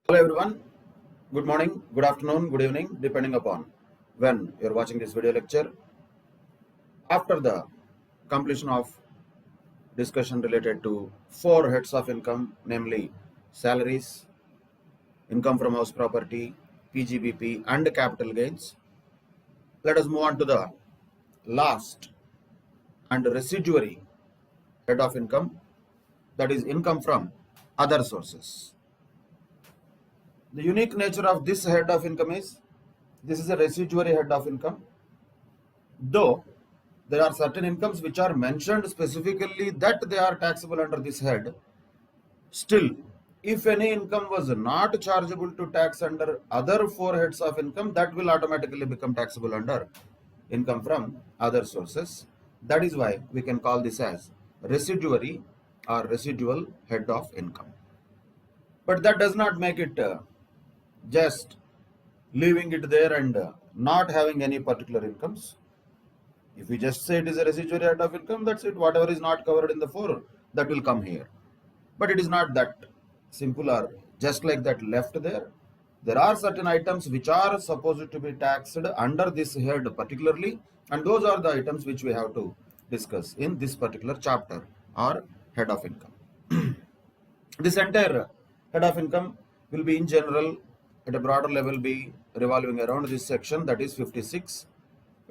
Hello everyone, good morning, good afternoon, good evening, depending upon when you're watching this video lecture. After the completion of discussion related to four heads of income, namely salaries, income from house property, PGBP and capital gains, let us move on to the last and residuary head of income, that is income from other sources. The unique nature of this head of income is this is a residuary head of income, though there are certain incomes which are mentioned specifically that they are taxable under this head. Still, if any income was not chargeable to tax under other four heads of income, that will automatically become taxable under income from other sources. That is why we can call this as residuary or residual head of income. But that does not make it just leaving it there and not having any particular incomes. If we just say it is a residuary head of income, that's it. Whatever is not covered in the four, that will come here. But it is not that simple or just like that left there. There are certain items which are supposed to be taxed under this head particularly, and those are the items which we have to discuss in this particular chapter or head of income. This entire head of income will be in general at a broader level be revolving around this section, that is 56.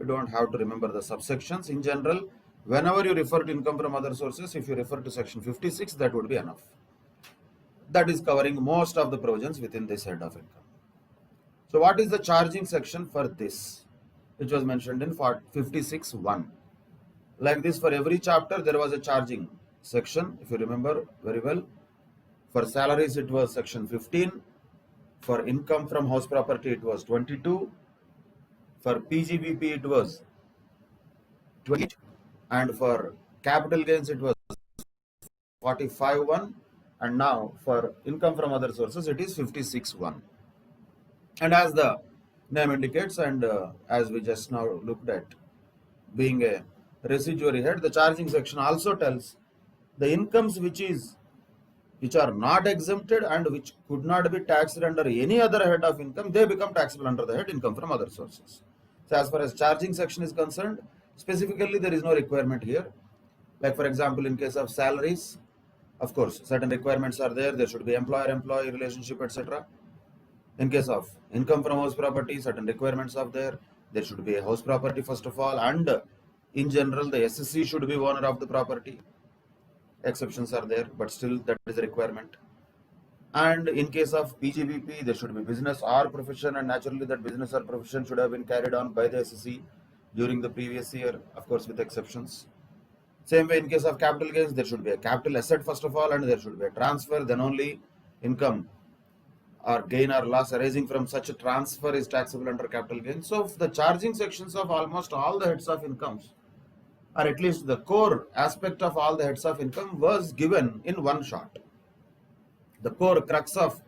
You don't have to remember the subsections. In general, whenever you refer to income from other sources, if you refer to section 56, that would be enough. That is covering most of the provisions within this head of income. So what is the charging section for this, which was mentioned in 56.1? Like this, for every chapter there was a charging section, if you remember very well. For salaries it was section 15. For income from house property it was 22. For PGBP it was 20, and for capital gains it was 45.1, and now for income from other sources it is 56.1. And as the name indicates, and as we just now looked at, being a residuary head, the charging section also tells the incomes which are not exempted and which could not be taxed under any other head of income, they become taxable under the head income from other sources. So as far as charging section is concerned, specifically there is no requirement here. Like for example, in case of salaries, of course, certain requirements are there. There should be employer-employee relationship, etc. In case of income from house property, certain requirements are there. There should be a house property first of all, and in general, the SSC should be owner of the property. Exceptions are there, but still that is a requirement. And in case of PGBP, there should be business or profession, and naturally that business or profession should have been carried on by the SSC during the previous year, of course with exceptions. Same way in case of capital gains, there should be a capital asset first of all, and there should be a transfer, then only income or gain or loss arising from such a transfer is taxable under capital gain. So the charging sections of almost all the heads of incomes, or at least the core aspect of all the heads of income, was given in one shot. The core crux of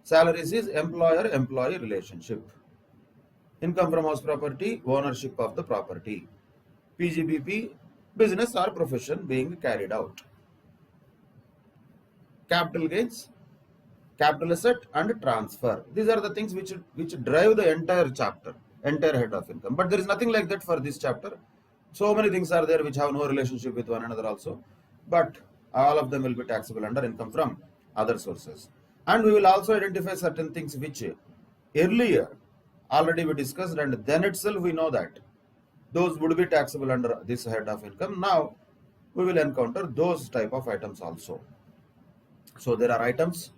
salaries is employer-employee relationship. Income from house property, ownership of the property. PGBP, business or profession being carried out. Capital gains, capital asset and transfer. These are the things which drive the entire chapter, entire head of income. But there is nothing like that for this chapter. So many things are there which have no relationship with one another also. But all of them will be taxable under income from other sources. And we will also identify certain things which earlier already we discussed, and then itself we know that those would be taxable under this head of income. Now we will encounter those type of items also. So there are items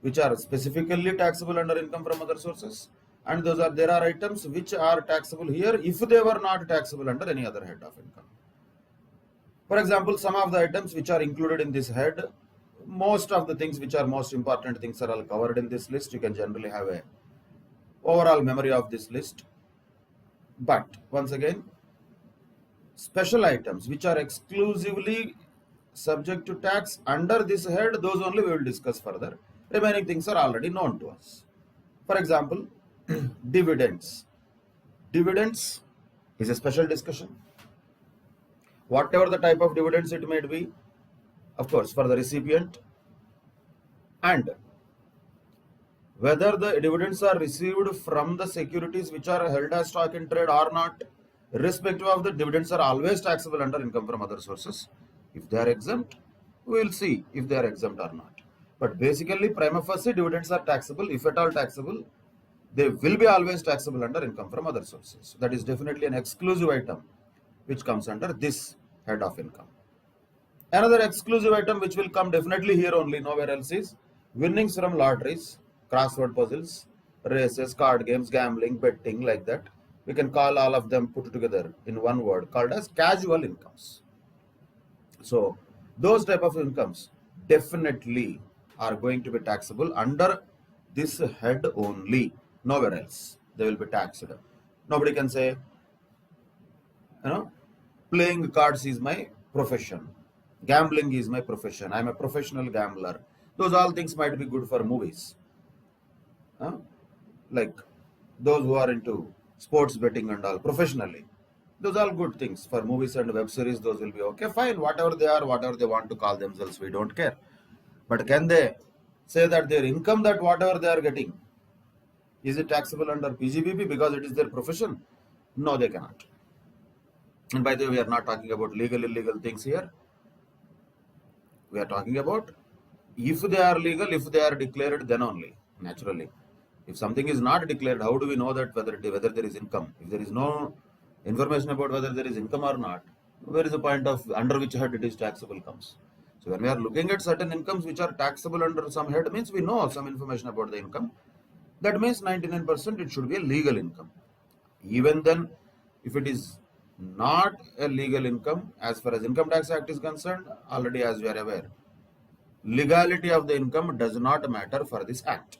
which are specifically taxable under income from other sources, and there are items which are taxable here if they were not taxable under any other head of income. For example, some of the items which are included in this head, most of the things which are most important things are all covered in this list. You can generally have a overall memory of this list. But once again, special items which are exclusively subject to tax under this head, those only we will discuss further. Remaining things are already known to us. For example, dividends. Dividends is a special discussion. Whatever the type of dividends it may be, of course, for the recipient, and whether the dividends are received from the securities which are held as stock in trade or not, irrespective of the dividends are always taxable under income from other sources. If they are exempt, we will see if they are exempt or not. But basically, prima facie, dividends are taxable. If at all taxable, they will be always taxable under income from other sources. That is definitely an exclusive item which comes under this head of income. Another exclusive item which will come definitely here only, nowhere else, is winnings from lotteries, crossword puzzles, races, card games, gambling, betting, like that. We can call all of them put together in one word called as casual incomes. So those type of incomes definitely are going to be taxable under this head only, nowhere else. They will be taxed. Nobody can say, playing cards is my profession, gambling is my profession, I'm a professional gambler. Those all things might be good for movies, like those who are into sports betting and all professionally. Those are all good things for movies and web series. Those will be okay, fine, whatever they are, whatever they want to call themselves, we don't care. But can they say that their income, that whatever they are getting, is it taxable under PGBP because it is their profession? No, they cannot. And by the way, we are not talking about legal, illegal things here. We are talking about if they are legal, if they are declared, then only, naturally. If something is not declared, how do we know that whether there is income? If there is no information about whether there is income or not, where is the point of under which head it is taxable comes? So when we are looking at certain incomes which are taxable under some head, means we know some information about the income. That means 99% it should be a legal income. Even then, if it is not a legal income, as far as Income Tax Act is concerned, already as we are aware, legality of the income does not matter for this act.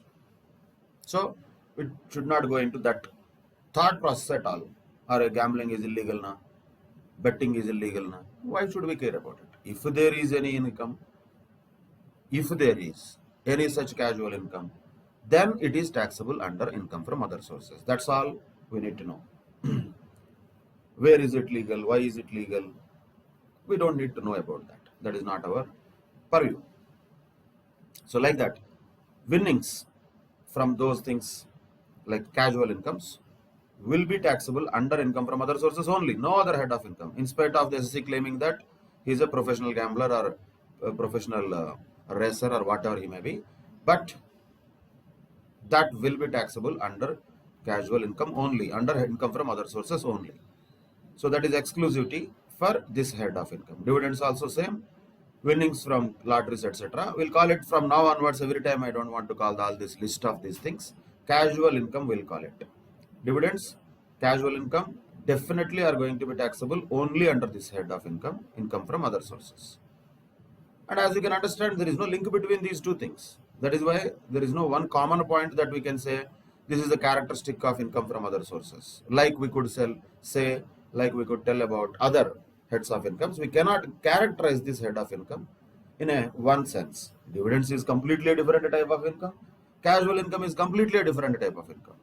So it should not go into that thought process at all. Or gambling is illegal now, betting is illegal now. Why should we care about it? If there is any income, if there is any such casual income, then it is taxable under income from other sources. That's all we need to know. Where is it legal? Why is it legal? We don't need to know about that. That is not our purview. So like that, winnings from those things like casual incomes will be taxable under income from other sources only, no other head of income, in spite of the SSC claiming that he is a professional gambler or a professional racer or whatever he may be. But that will be taxable under casual income only, under income from other sources only. So that is exclusivity for this head of income. Dividends also same, winnings from lotteries, etc. We'll call it from now onwards. Every time I don't want to call all this list of these things. Casual income we'll call it. Dividends, casual income definitely are going to be taxable only under this head of income, income from other sources. And as you can understand, there is no link between these two things. That is why there is no one common point that we can say this is the characteristic of income from other sources. Like we could say, like we could tell about other heads of incomes, we cannot characterize this head of income in a one sense. Dividends is completely a different type of income. Casual income is completely a different type of income.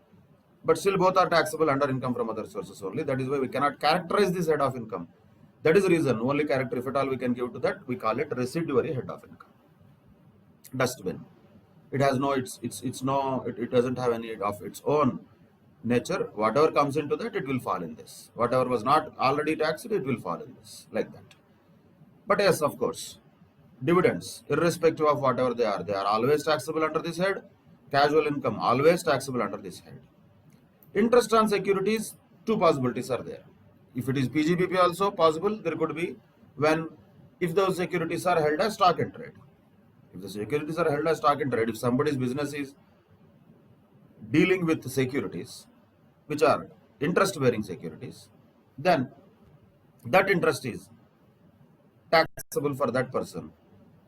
But still both are taxable under income from other sources only. That is why we cannot characterize this head of income. That is the reason, only character if at all we can give to that, we call it residuary head of income. Dustbin. It has no, it doesn't have any of its own nature. Whatever comes into that, it will fall in this. Whatever was not already taxed, it will fall in this, like that. But yes, of course, dividends, irrespective of whatever they are always taxable under this head. Casual income, always taxable under this head. Interest on securities, two possibilities are there. If it is PGBP also possible, there could be if those securities are held as stock in trade. If the securities are held as stock in trade, if somebody's business is dealing with securities which are interest bearing securities, then that interest is taxable for that person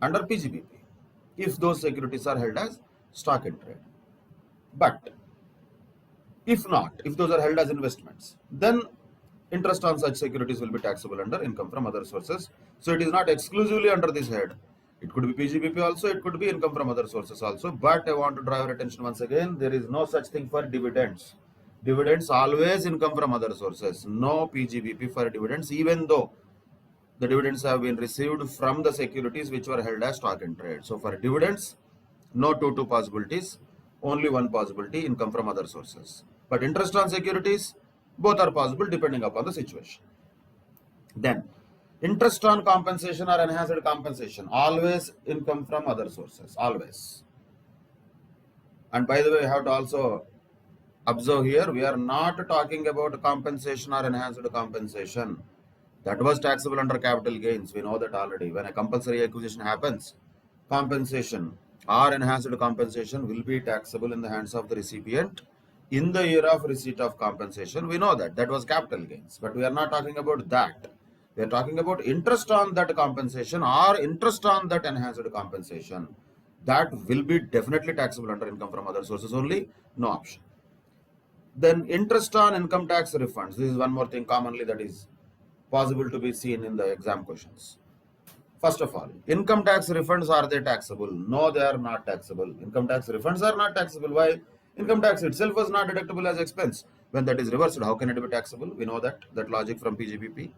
under PGBP if those securities are held as stock in trade. But if not, if those are held as investments, then interest on such securities will be taxable under income from other sources. So it is not exclusively under this head. It could be PGBP also, it could be income from other sources also. But I want to draw your attention once again, there is no such thing for dividends. Dividends always income from other sources. No PGBP for dividends, even though the dividends have been received from the securities which were held as stock in trade. So for dividends, no two possibilities. only one possibility, income from other sources. But interest on securities, both are possible depending upon the situation. Then, interest on compensation or enhanced compensation, always income from other sources, always. And by the way, I have to also observe here, we are not talking about compensation or enhanced compensation. That was taxable under capital gains. We know that already. When a compulsory acquisition happens, compensation or enhanced compensation will be taxable in the hands of the recipient in the year of receipt of compensation. We know that. That was capital gains. But we are not talking about that. We are talking about interest on that compensation or interest on that enhanced compensation. That will be definitely taxable under income from other sources only. No option. Then interest on income tax refunds. This is one more thing commonly that is possible to be seen in the exam questions. First of all, income tax refunds, are they taxable? No, they are not taxable. Income tax refunds are not taxable. Why? Income tax itself was not deductible as expense. When that is reversed, how can it be taxable? We know that logic from PGBP.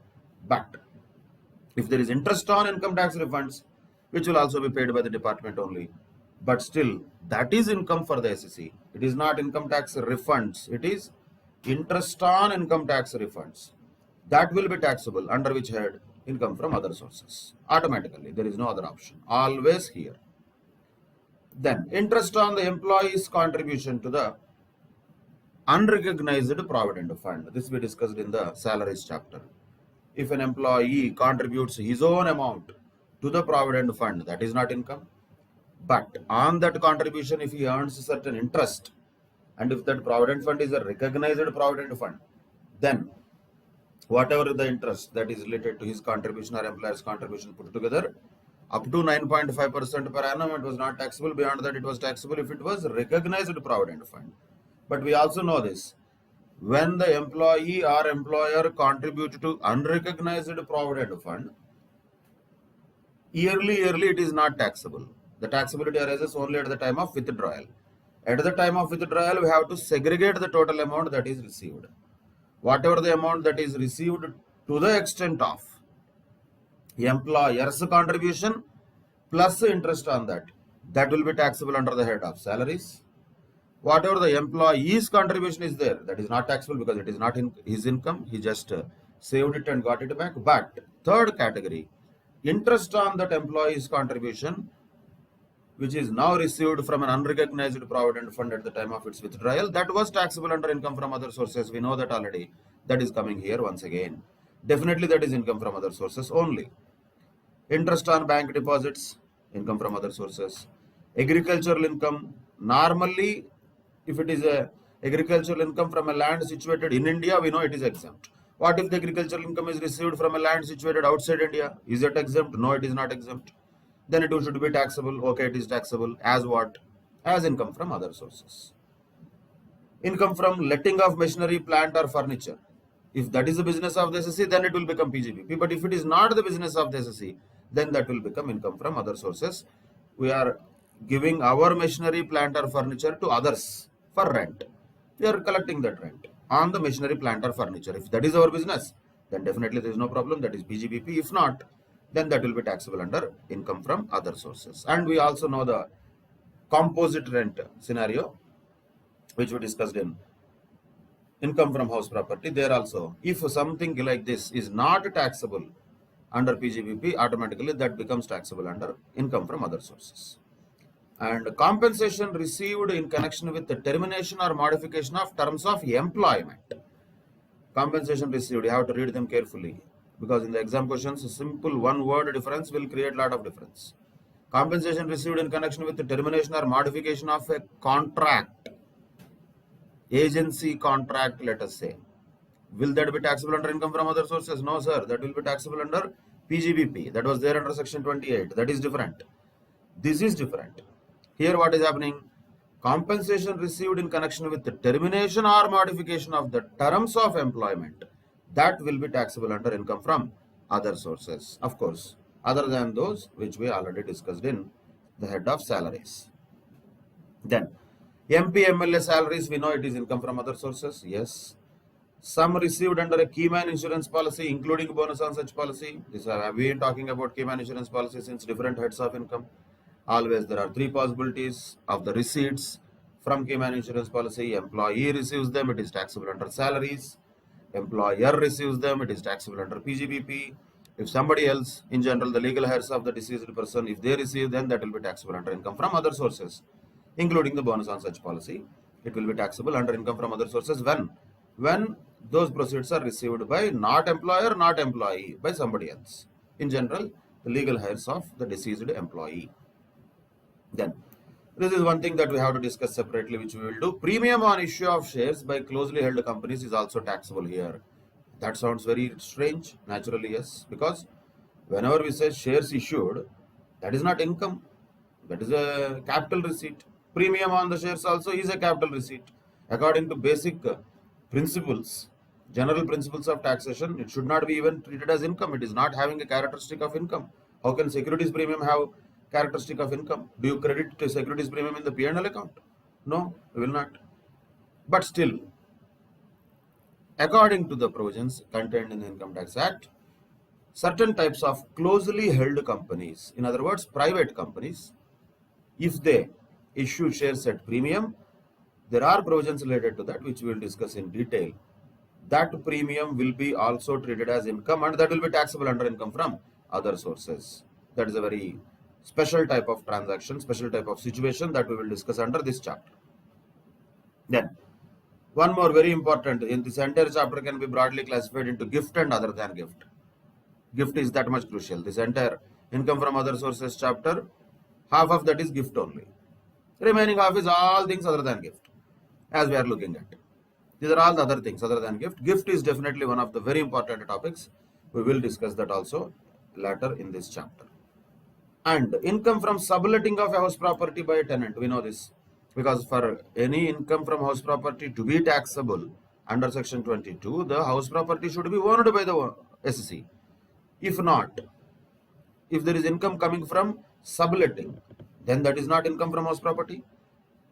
But if there is interest on income tax refunds, which will also be paid by the department only, but still that is income for the SEC. It is not income tax refunds. It is interest on income tax refunds. That will be taxable under which head? Income from other sources. Automatically, there is no other option. Always here. Then interest on the employee's contribution to the unrecognized provident fund. This we discussed in the salaries chapter. If an employee contributes his own amount to the provident fund, that is not income. But on that contribution, if he earns certain interest, and if that provident fund is a recognized provident fund, then whatever the interest that is related to his contribution or employer's contribution put together, up to 9.5% per annum, it was not taxable. Beyond that, it was taxable if it was recognized provident fund. But we also know this. When the employee or employer contribute to unrecognized provident fund, yearly it is not taxable. The taxability arises only at the time of withdrawal. At the time of withdrawal, we have to segregate the total amount that is received. Whatever the amount that is received to the extent of employer's contribution plus interest on that, that will be taxable under the head of salaries. Whatever the employee's contribution is there, that is not taxable because it is not in his income. He just saved it and got it back. But third category, interest on that employee's contribution, which is now received from an unrecognized provident fund at the time of its withdrawal, that was taxable under income from other sources. We know that already. That is coming here once again. Definitely that is income from other sources only. Interest on bank deposits, income from other sources. Agricultural income, normally if it is a agricultural income from a land situated in India, we know it is exempt. What if the agricultural income is received from a land situated outside India? Is it exempt? No, it is not exempt. Then it should be taxable. Okay, it is taxable as what? As income from other sources. Income from letting of machinery, plant or furniture. If that is the business of the SSC, then it will become PGBP. But if it is not the business of the SSC, then that will become income from other sources. We are giving our machinery, plant or furniture to others for rent. We are collecting that rent on the machinery, plant or furniture. If that is our business, then definitely there is no problem. That is PGBP. If not, then that will be taxable under income from other sources. And we also know the composite rent scenario, which we discussed in income from house property. There also, if something like this is not taxable under PGBP, automatically that becomes taxable under income from other sources. And compensation received in connection with the termination or modification of terms of employment. Compensation received, you have to read them carefully, because in the exam questions, a simple one word difference will create a lot of difference. Compensation received in connection with the termination or modification of a contract, agency contract, let us say. Will that be taxable under income from other sources? No, sir. That will be taxable under PGBP. That was there under section 28. That is different. This is different. Here what is happening? Compensation received in connection with the termination or modification of the terms of employment, that will be taxable under income from other sources. Of course, other than those which we already discussed in the head of salaries. Then, MP, MLA salaries, we know it is income from other sources. Yes. Some received under a keyman insurance policy, including bonus on such policy. This we have been talking about keyman insurance policy since different heads of income. Always there are three possibilities of the receipts from Keyman Insurance Policy. Employee receives them, it is taxable under salaries. Employer receives them, it is taxable under PGBP. If somebody else, in general, the legal heirs of the deceased person, if they receive, then that will be taxable under income from other sources, including the bonus on such policy. It will be taxable under income from other sources when those proceeds are received by not employer, not employee, by somebody else. In general, the legal heirs of the deceased employee. Then, this is one thing that we have to discuss separately, which we will do. Premium on issue of shares by closely held companies is also taxable here. That sounds very strange. Naturally, yes, because whenever we say shares issued, that is not income. That is a capital receipt. Premium on the shares also is a capital receipt. According to basic principles, general principles of taxation, it should not be even treated as income. It is not having a characteristic of income. How can securities premium have characteristic of income? Do you credit securities premium in the P&L account? No, we will not. But still, according to the provisions contained in the Income Tax Act, certain types of closely held companies, in other words, private companies, if they issue shares at premium, there are provisions related to that which we will discuss in detail. That premium will be also treated as income, and that will be taxable under income from other sources. That is a very special type of transaction, special type of situation that we will discuss under this chapter. Then, one more very important, in this entire chapter can be broadly classified into gift and other than gift. Gift is that much crucial. This entire income from other sources chapter, half of that is gift only. Remaining half is all things other than gift, as we are looking at. These are all the other things other than gift. Gift is definitely one of the very important topics. We will discuss that also later in this chapter. And income from subletting of a house property by a tenant. We know this because for any income from house property to be taxable under section 22, the house property should be owned by the SC. If not, if there is income coming from subletting, then that is not income from house property,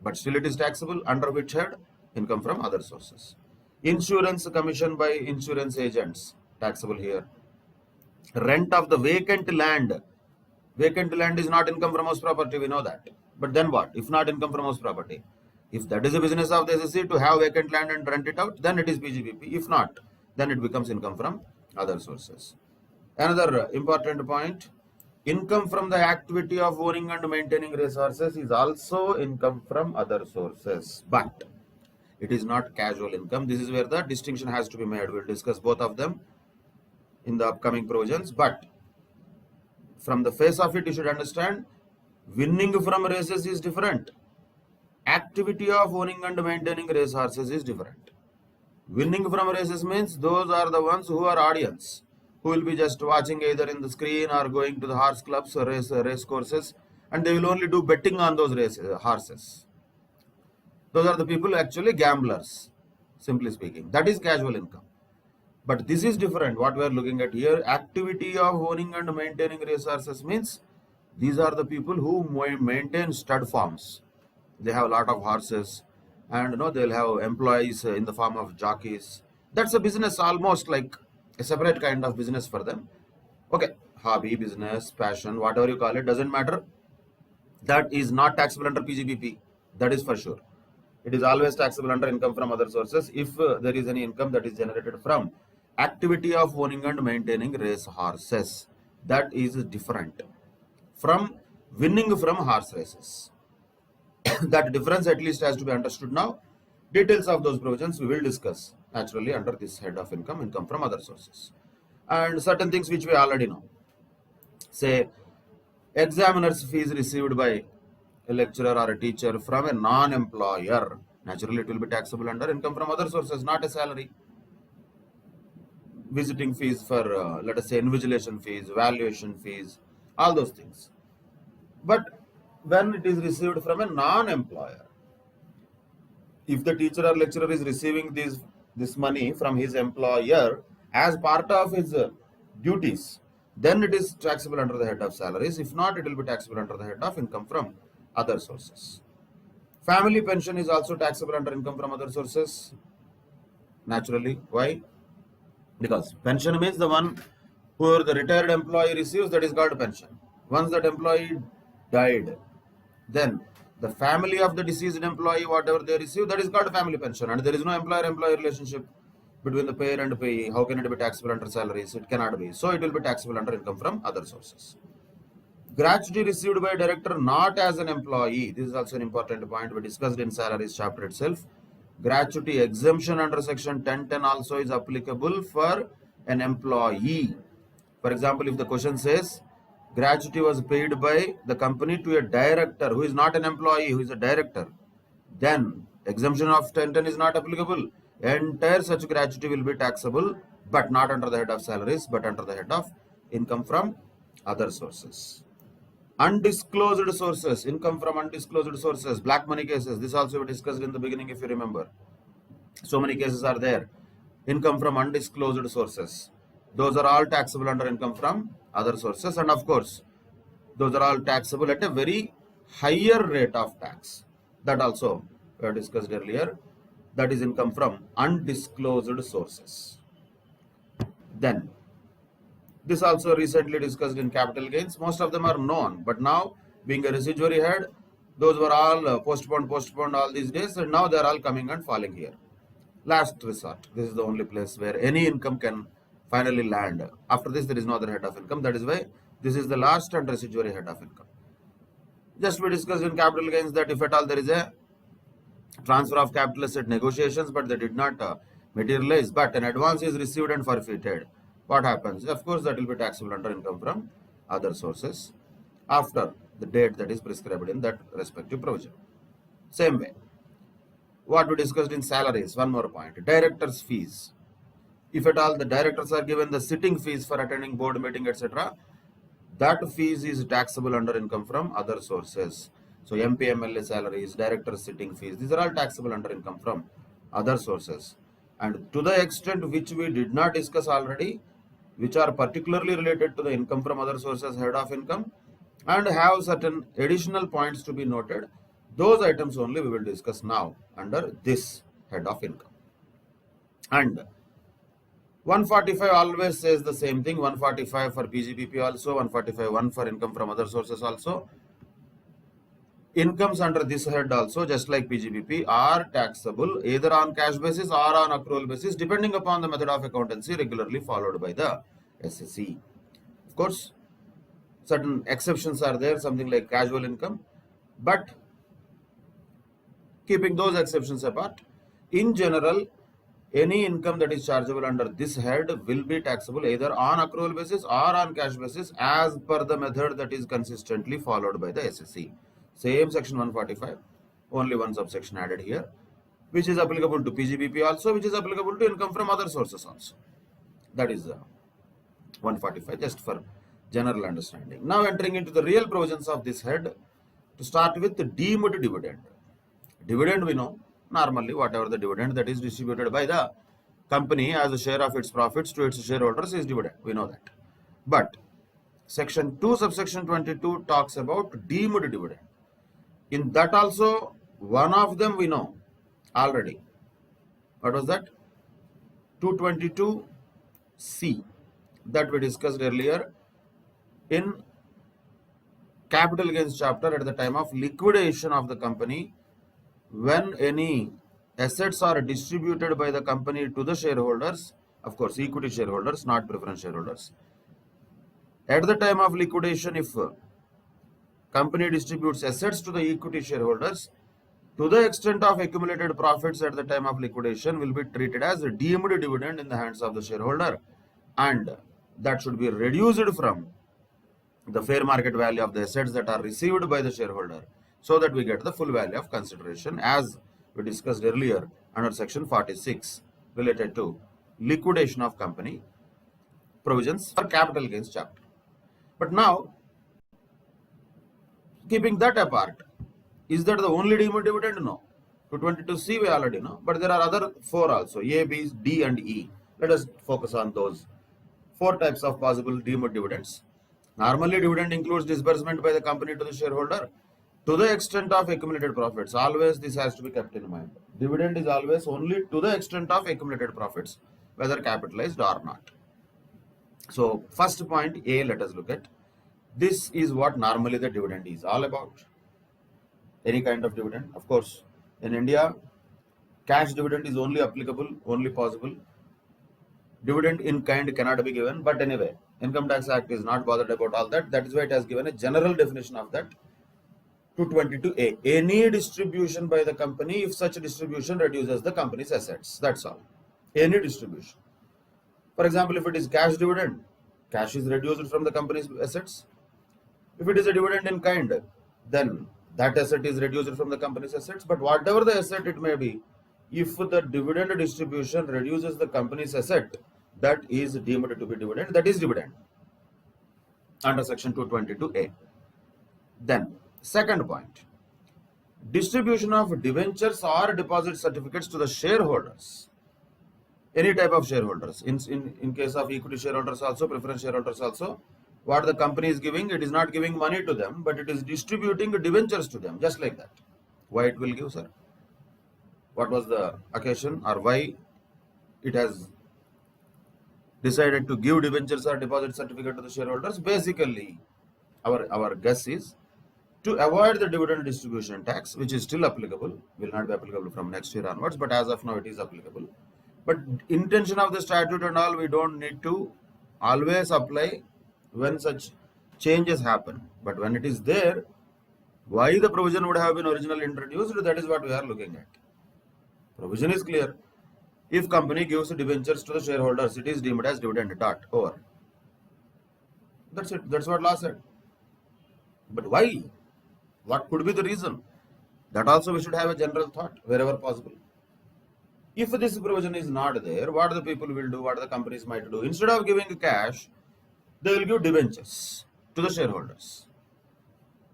but still it is taxable. Under which head? Income from other sources. Insurance commission by insurance agents, taxable here. Rent of the vacant land. Vacant land is not income from house property, we know that. But then what? If not income from house property, if that is a business of the SSC to have vacant land and rent it out, then it is PGBP. If not, then it becomes income from other sources. Another important point, income from the activity of owning and maintaining resources is also income from other sources, but it is not casual income. This is where the distinction has to be made. We'll discuss both of them in the upcoming provisions, but from the face of it, you should understand, winning from races is different. Activity of owning and maintaining racehorses is different. Winning from races means those are the ones who are audience, who will be just watching either in the screen or going to the horse clubs or race courses, and they will only do betting on those horses. Those are the people actually gamblers, simply speaking. That is casual income. But this is different. What we are looking at here, activity of owning and maintaining racehorses means these are the people who maintain stud farms. They have a lot of horses, and they'll have employees in the form of jockeys. That's a business, almost like a separate kind of business for them. Okay, hobby, business, passion, whatever you call it, doesn't matter. That is not taxable under PGBP. That is for sure. It is always taxable under income from other sources if there is any income that is generated from activity of owning and maintaining race horses. That is different from winning from horse races. That difference at least has to be understood now. Details of those provisions we will discuss naturally under this head of income from other sources. And certain things which we already know. Say, examiner's fees received by a lecturer or a teacher from a non-employer. Naturally, it will be taxable under income from other sources, not a salary. Visiting fees for, let us say, invigilation fees, valuation fees, all those things. But when it is received from a non-employer, if the teacher or lecturer is receiving this money from his employer as part of his duties, then it is taxable under the head of salaries. If not, it will be taxable under the head of income from other sources. Family pension is also taxable under income from other sources. Naturally. Why? Because pension means the one who the retired employee receives, that is called pension. Once that employee died, then the family of the deceased employee, whatever they receive, that is called family pension. And there is no employer-employee relationship between the payer and payee. How can it be taxable under salaries? It cannot be. So it will be taxable under income from other sources. Gratuity received by a director not as an employee. This is also an important point we discussed in salaries chapter itself. Gratuity exemption under section 1010 also is applicable for an employee. For example, if the question says gratuity was paid by the company to a director who is not an employee, who is a director, then exemption of 1010 is not applicable. Entire such gratuity will be taxable, but not under the head of salaries, but under the head of income from other sources. Undisclosed sources, income from undisclosed sources, black money cases. This also we discussed in the beginning, if you remember. So many cases are there. Income from undisclosed sources. Those are all taxable under income from other sources. And of course, those are all taxable at a very higher rate of tax. That also we have discussed earlier. That is income from undisclosed sources. Then, this also recently discussed in capital gains. Most of them are known, but now being a residuary head, those were all postponed all these days, and now they are all coming and falling here. Last resort. This is the only place where any income can finally land. After this, there is no other head of income. That is why this is the last and residuary head of income. Just we discussed in capital gains that if at all there is a transfer of capital asset negotiations, but they did not materialize, but an advance is received and forfeited. What happens? Of course, that will be taxable under income from other sources after the date that is prescribed in that respective provision. Same way, what we discussed in salaries, one more point, directors' fees. If at all the directors are given the sitting fees for attending board meeting, etc., that fees is taxable under income from other sources. So MP, MLA salaries, directors' sitting fees, these are all taxable under income from other sources. And to the extent which we did not discuss already, which are particularly related to the income from other sources, head of income, and have certain additional points to be noted, those items only we will discuss now under this head of income. And 145 always says the same thing, 145 for PGBP also, 145.1 for income from other sources also. Incomes under this head also, just like PGBP, are taxable either on cash basis or on accrual basis, depending upon the method of accountancy regularly followed by the SSE. Of course, certain exceptions are there, something like casual income, but keeping those exceptions apart, in general, any income that is chargeable under this head will be taxable either on accrual basis or on cash basis as per the method that is consistently followed by the SSE. Same section 145, only one subsection added here, which is applicable to PGBP also, which is applicable to income from other sources also. That is 145, just for general understanding. Now entering into the real provisions of this head, to start with the deemed dividend. Dividend we know, normally whatever the dividend that is distributed by the company as a share of its profits to its shareholders is dividend, we know that. But section 2 subsection 22 talks about deemed dividend. In that also, one of them we know already. What was that? 222C that we discussed earlier in capital gains chapter at the time of liquidation of the company, when any assets are distributed by the company to the shareholders, of course equity shareholders, not preference shareholders. At the time of liquidation, if company distributes assets to the equity shareholders, to the extent of accumulated profits at the time of liquidation will be treated as a deemed dividend in the hands of the shareholder, and that should be reduced from the fair market value of the assets that are received by the shareholder, so that we get the full value of consideration as we discussed earlier under section 46 related to liquidation of company provisions for capital gains chapter. But now, keeping that apart, is that the only deemed dividend? No. 222C we already know, but there are other 4 also, A, B, D and E. Let us focus on those 4 types of possible deemed dividends. Normally, dividend includes disbursement by the company to the shareholder to the extent of accumulated profits. Always this has to be kept in mind. Dividend is always only to the extent of accumulated profits, whether capitalized or not. So, first point A, let us look at. This is what normally the dividend is all about. any kind of dividend. Of course, in India, cash dividend is only applicable, only possible. Dividend in kind cannot be given, but anyway, Income Tax Act is not bothered about all that. That is why it has given a general definition of that. 222A, any distribution by the company if such distribution reduces the company's assets. That's all. Any distribution. For example, if it is cash dividend, cash is reduced from the company's assets. If it is a dividend in kind, then that asset is reduced from the company's assets. But whatever the asset it may be, if the dividend distribution reduces the company's asset, that is deemed to be dividend. That is dividend under section 222A. Then, second point, distribution of debentures or deposit certificates to the shareholders. Any type of shareholders. In case of equity shareholders also, preference shareholders also, what the company is giving, it is not giving money to them, but it is distributing debentures to them, just like that. Why it will give, sir? What was the occasion or why it has decided to give debentures or deposit certificate to the shareholders? Basically, our guess is to avoid the dividend distribution tax, which is still applicable, will not be applicable from next year onwards, but as of now it is applicable. But intention of the statute and all, we don't need to always apply when such changes happen. But when it is there, why the provision would have been originally introduced, that is what we are looking at. Provision is clear. If company gives debentures to the shareholders, it is deemed as dividend, dot, over. That's it. That's what law said. But why? What could be the reason? That also we should have a general thought wherever possible. If this provision is not there, what the people will do, what the companies might do, instead of giving cash, they will give debentures to the shareholders.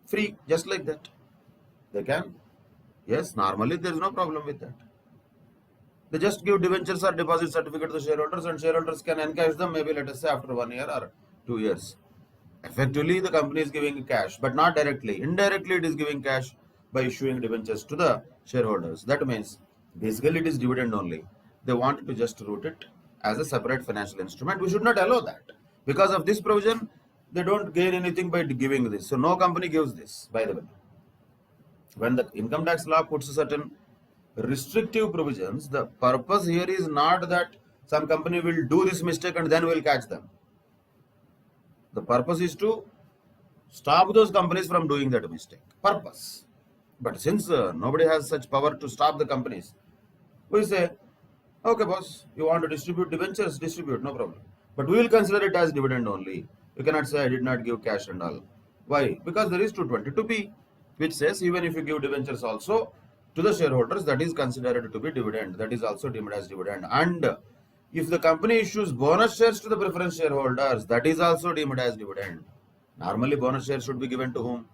Free, just like that. They can. Yes, normally there is no problem with that. They just give debentures or deposit certificate to the shareholders, and shareholders can encash them maybe, let us say, after 1 year or 2 years. Effectively, the company is giving cash, but not directly. Indirectly, it is giving cash by issuing debentures to the shareholders. That means, basically, it is dividend only. They want to just route it as a separate financial instrument. We should not allow that. Because of this provision, they don't gain anything by giving this. So, no company gives this, by the way. When the income tax law puts certain restrictive provisions, the purpose here is not that some company will do this mistake and then we'll catch them. The purpose is to stop those companies from doing that mistake. Purpose. But since nobody has such power to stop the companies, we say, okay boss, you want to distribute debentures, distribute, no problem. But we will consider it as dividend only. You cannot say I did not give cash and all. Why? Because there is 222B, which says even if you give debentures also to the shareholders, that is considered to be dividend. That is also deemed as dividend. And if the company issues bonus shares to the preference shareholders, that is also deemed as dividend. Normally, bonus shares should be given to whom?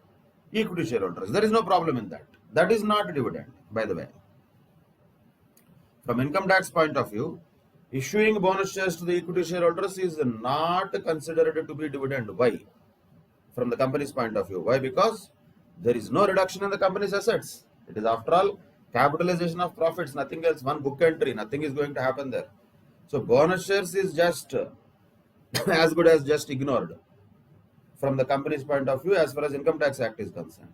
Equity shareholders. There is no problem in that. That is not dividend, by the way. From income tax point of view, issuing bonus shares to the equity shareholders is not considered to be dividend. Why? From the company's point of view. Why? Because there is no reduction in the company's assets. It is, after all, capitalization of profits, nothing else. One book entry, nothing is going to happen there. So bonus shares is just as good as just ignored from the company's point of view as far as Income Tax Act is concerned.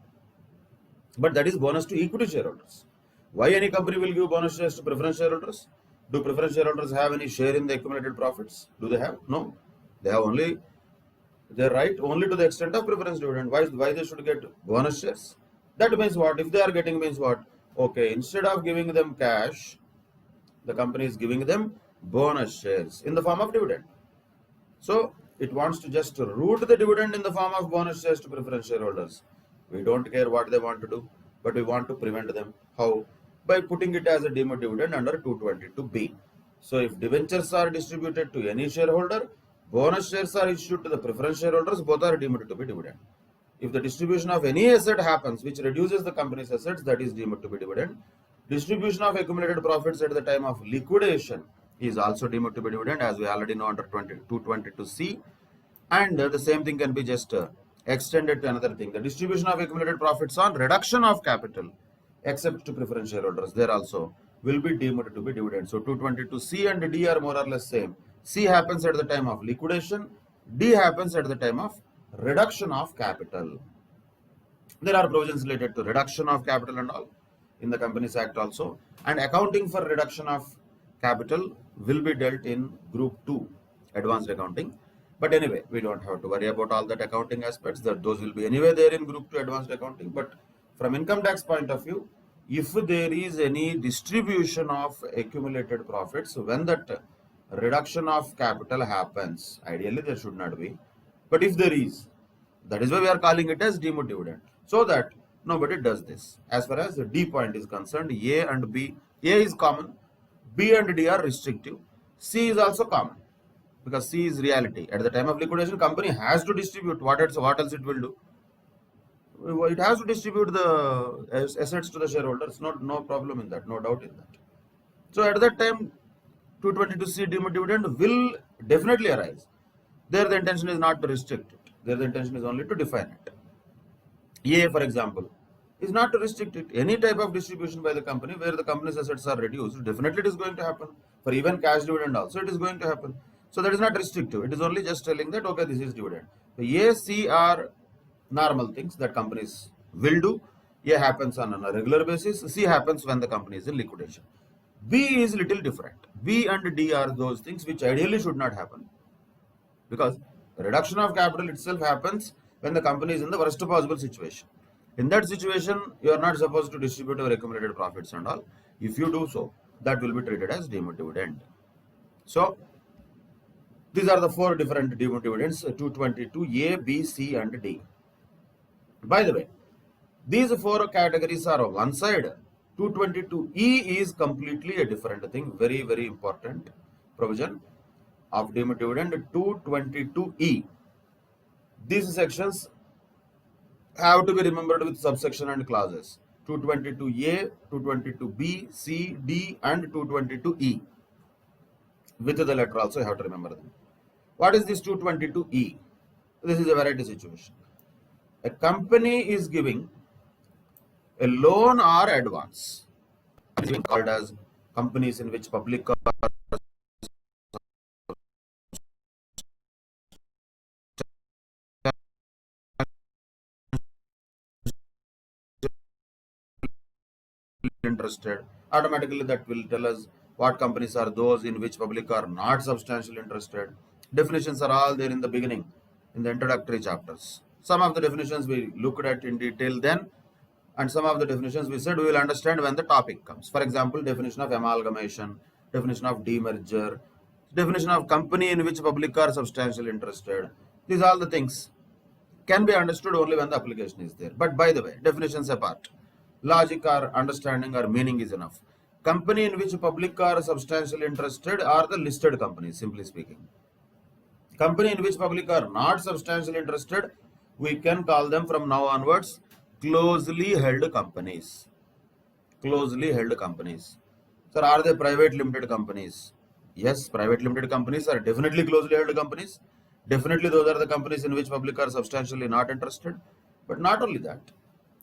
But that is bonus to equity shareholders. Why any company will give bonus shares to preference shareholders? Do preference shareholders have any share in the accumulated profits? Do they have? No. They have only their right only to the extent of preference dividend. Why they should get bonus shares? That means what? If they are getting, means what? Okay, instead of giving them cash, the company is giving them bonus shares in the form of dividend. So it wants to just route the dividend in the form of bonus shares to preference shareholders. We don't care what they want to do, but we want to prevent them. How? By putting it as a deemed dividend under 222B. So if debentures are distributed to any shareholder, bonus shares are issued to the preference shareholders, both are deemed to be dividend. If the distribution of any asset happens which reduces the company's assets, that is deemed to be dividend. Distribution of accumulated profits at the time of liquidation is also deemed to be dividend, as we already know under 222C. And the same thing can be just extended to another thing. The distribution of accumulated profits on reduction of capital, except to preference shareholders, there also will be deemed to be dividend. So 222C and D are more or less same. C happens at the time of liquidation. D happens at the time of reduction of capital. There are provisions related to reduction of capital and all in the Companies Act also. And accounting for reduction of capital will be dealt in Group 2, Advanced Accounting. But anyway, we don't have to worry about all that accounting aspects. That those will be anyway there in Group 2 Advanced Accounting. But from income tax point of view, if there is any distribution of accumulated profits, when that reduction of capital happens, ideally there should not be. But if there is, that is why we are calling it as deemed dividend. So that nobody does this. As far as the D point is concerned, A and B, A is common, B and D are restrictive, C is also common because C is reality. At the time of liquidation, company has to distribute. What else it will do? It has to distribute the assets to the shareholders. No problem in that, no doubt in that. So at that time, 222C deemed dividend will definitely arise. There the intention is not to restrict it. There the intention is only to define it. A, for example, is not to restrict it. Any type of distribution by the company where the company's assets are reduced, definitely it is going to happen. For even cash dividend also, it is going to happen. So that is not restrictive. It is only just telling that, okay, this is dividend. So A, C are normal things that companies will do. A happens on a regular basis. C happens when the company is in liquidation. B is little different. B and D are those things which ideally should not happen, because reduction of capital itself happens when the company is in the worst possible situation. In that situation, you are not supposed to distribute your accumulated profits and all. If you do so, that will be treated as deemed dividend. So, these are the 4 different deemed dividends, 222, A, B, C and D. By the way, these 4 categories are on one side. 222E is completely a different thing, very, very important provision of deemed dividend. 222E. These sections have to be remembered with subsection and clauses. 222A, 222B, C, D and 222E. With the letter also you have to remember them. What is this 222E? This is a variety situation. A company is giving a loan or advance. It is called as companies in which public or interested. Automatically that will tell us what companies are those in which public are not substantially interested. Definitions are all there in the beginning, in the introductory chapters. Some of the definitions we looked at in detail then, and some of the definitions we said we will understand when the topic comes. For example, definition of amalgamation, definition of demerger, definition of company in which public are substantially interested. These all the things can be understood only when the application is there. But by the way, definitions apart, logic or understanding or meaning is enough. Company in which public are substantially interested are the listed companies, simply speaking. Company in which public are not substantially interested, we can call them from now onwards closely held companies. Closely held companies. Sir, are they private limited companies? Yes, private limited companies are definitely closely held companies. Definitely those are the companies in which public are substantially not interested. But not only that,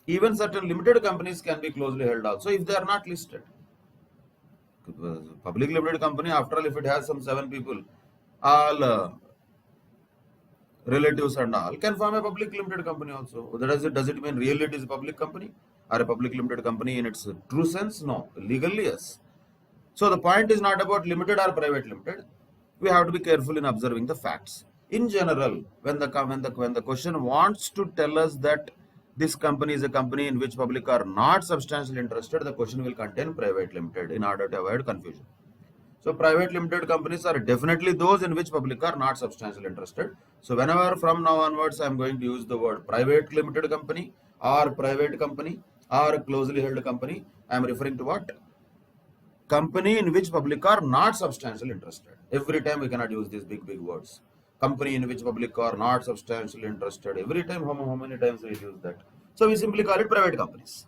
even certain limited companies can be closely held also if they are not listed. Public limited company, after all, if it has some 7 people, all relatives and all, can form a public limited company also. Does it mean really it is a public company or a public limited company in its true sense? No. Legally, yes. So the point is not about limited or private limited. We have to be careful in observing the facts. In general, when the question wants to tell us that this company is a company in which public are not substantially interested, the question will contain private limited in order to avoid confusion. So private limited companies are definitely those in which public are not substantially interested. So whenever from now onwards I am going to use the word private limited company or private company or closely held company, I am referring to what? Company in which public are not substantially interested. Every time we cannot use these big words. Company in which public are not substantially interested. Every time, how many times we use that? So we simply call it private companies.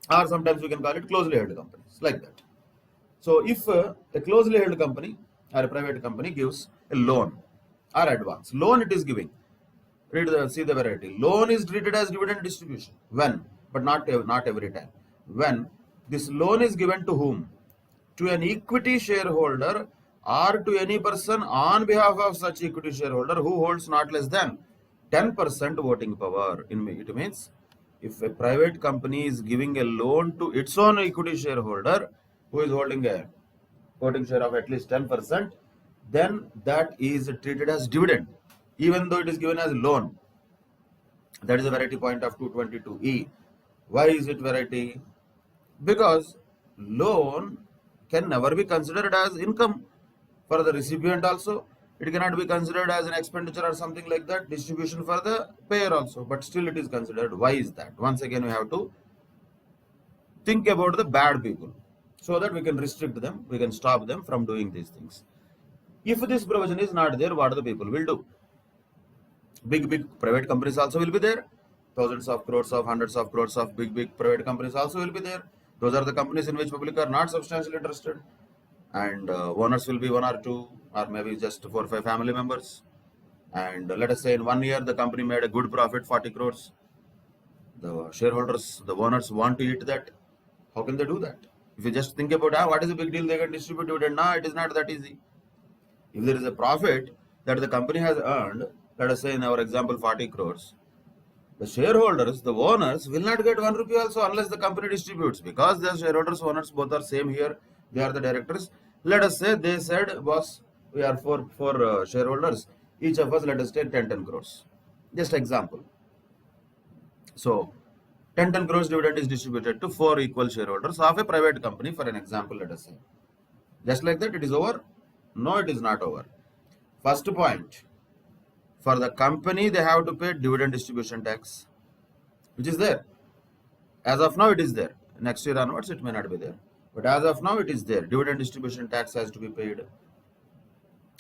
Or sometimes we can call it closely held companies, like that. So if a closely held company or a private company gives a loan or advance, loan it is giving. See the variety. Loan is treated as dividend distribution. When? But not every time. When this loan is given to whom? To an equity shareholder or to any person on behalf of such equity shareholder who holds not less than 10% voting power. It means if a private company is giving a loan to its own equity shareholder who is holding a voting share of at least 10%, then that is treated as dividend, even though it is given as loan. That is a variety point of 222E. Why is it variety? Because loan can never be considered as income for the recipient also. It cannot be considered as an expenditure or something like that, distribution for the payer also, but still it is considered. Why is that? Once again, we have to think about the bad people so that we can restrict them, we can stop them from doing these things. If this provision is not there, what the people will do? Big private companies also will be there. Thousands of crores of, hundreds of crores of big private companies also will be there. Those are the companies in which public are not substantially interested. And owners will be one or two, or maybe just 4 or 5 family members. And let us say in 1 year, the company made a good profit, 40 crores. The shareholders, the owners want to eat that. How can they do that? If you just think about, what is the big deal, they can distribute dividend. No, it is not that easy. If there is a profit that the company has earned, let us say in our example 40 crores, the shareholders, the owners will not get 1 rupee also unless the company distributes, because the shareholders, owners both are same here. They are the directors. Let us say they said, boss, we are four shareholders. Each of us, let us take 10 crores. Just example. So 10 crores dividend is distributed to 4 equal shareholders of a private company, for an example, let us say. Just like that, it is over? No, it is not over. First point, for the company, they have to pay dividend distribution tax, which is there. As of now, it is there. Next year onwards, it may not be there. But as of now, it is there. Dividend distribution tax has to be paid.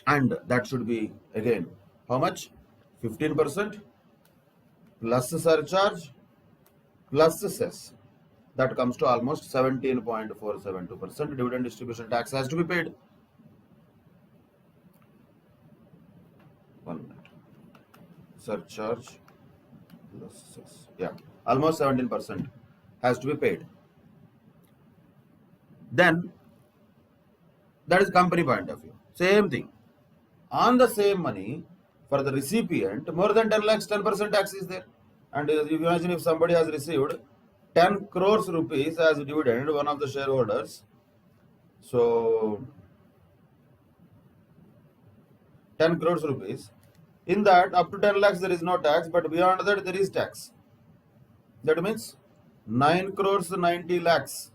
And that should be, again, how much? 15% plus surcharge plus cess. That comes to almost 17.472%. Dividend distribution tax has to be paid. 1 minute. Surcharge plus cess. Yeah, almost 17% has to be paid. Then, that is company point of view. Same thing. On the same money, for the recipient, more than 10 lakhs, 10% tax is there. And you imagine if somebody has received 10 crores rupees as a dividend, one of the shareholders. So 10 crores rupees. In that, up to 10 lakhs, there is no tax, but beyond that, there is tax. That means 9 crores 90 lakhs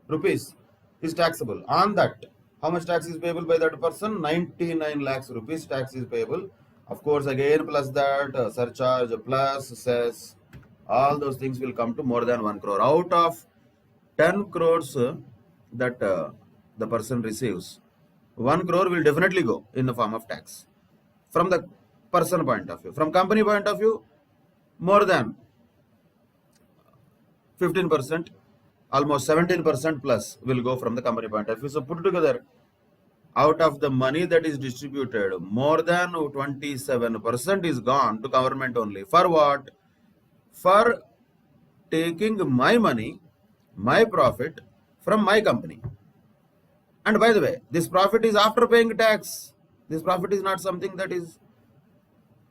rupees is taxable. On that, how much tax is payable by that person? 99 lakhs rupees tax is payable. Of course, again, plus that, surcharge, plus cess, all those things will come to more than 1 crore. Out of 10 crores that the person receives, 1 crore will definitely go in the form of tax. From the person point of view. From company point of view, more than 15%, almost 17% plus will go from the company point of view. So put together, out of the money that is distributed, more than 27% is gone to government only. For what? For taking my money, my profit from my company. And by the way, this profit is after paying tax. This profit is not something that is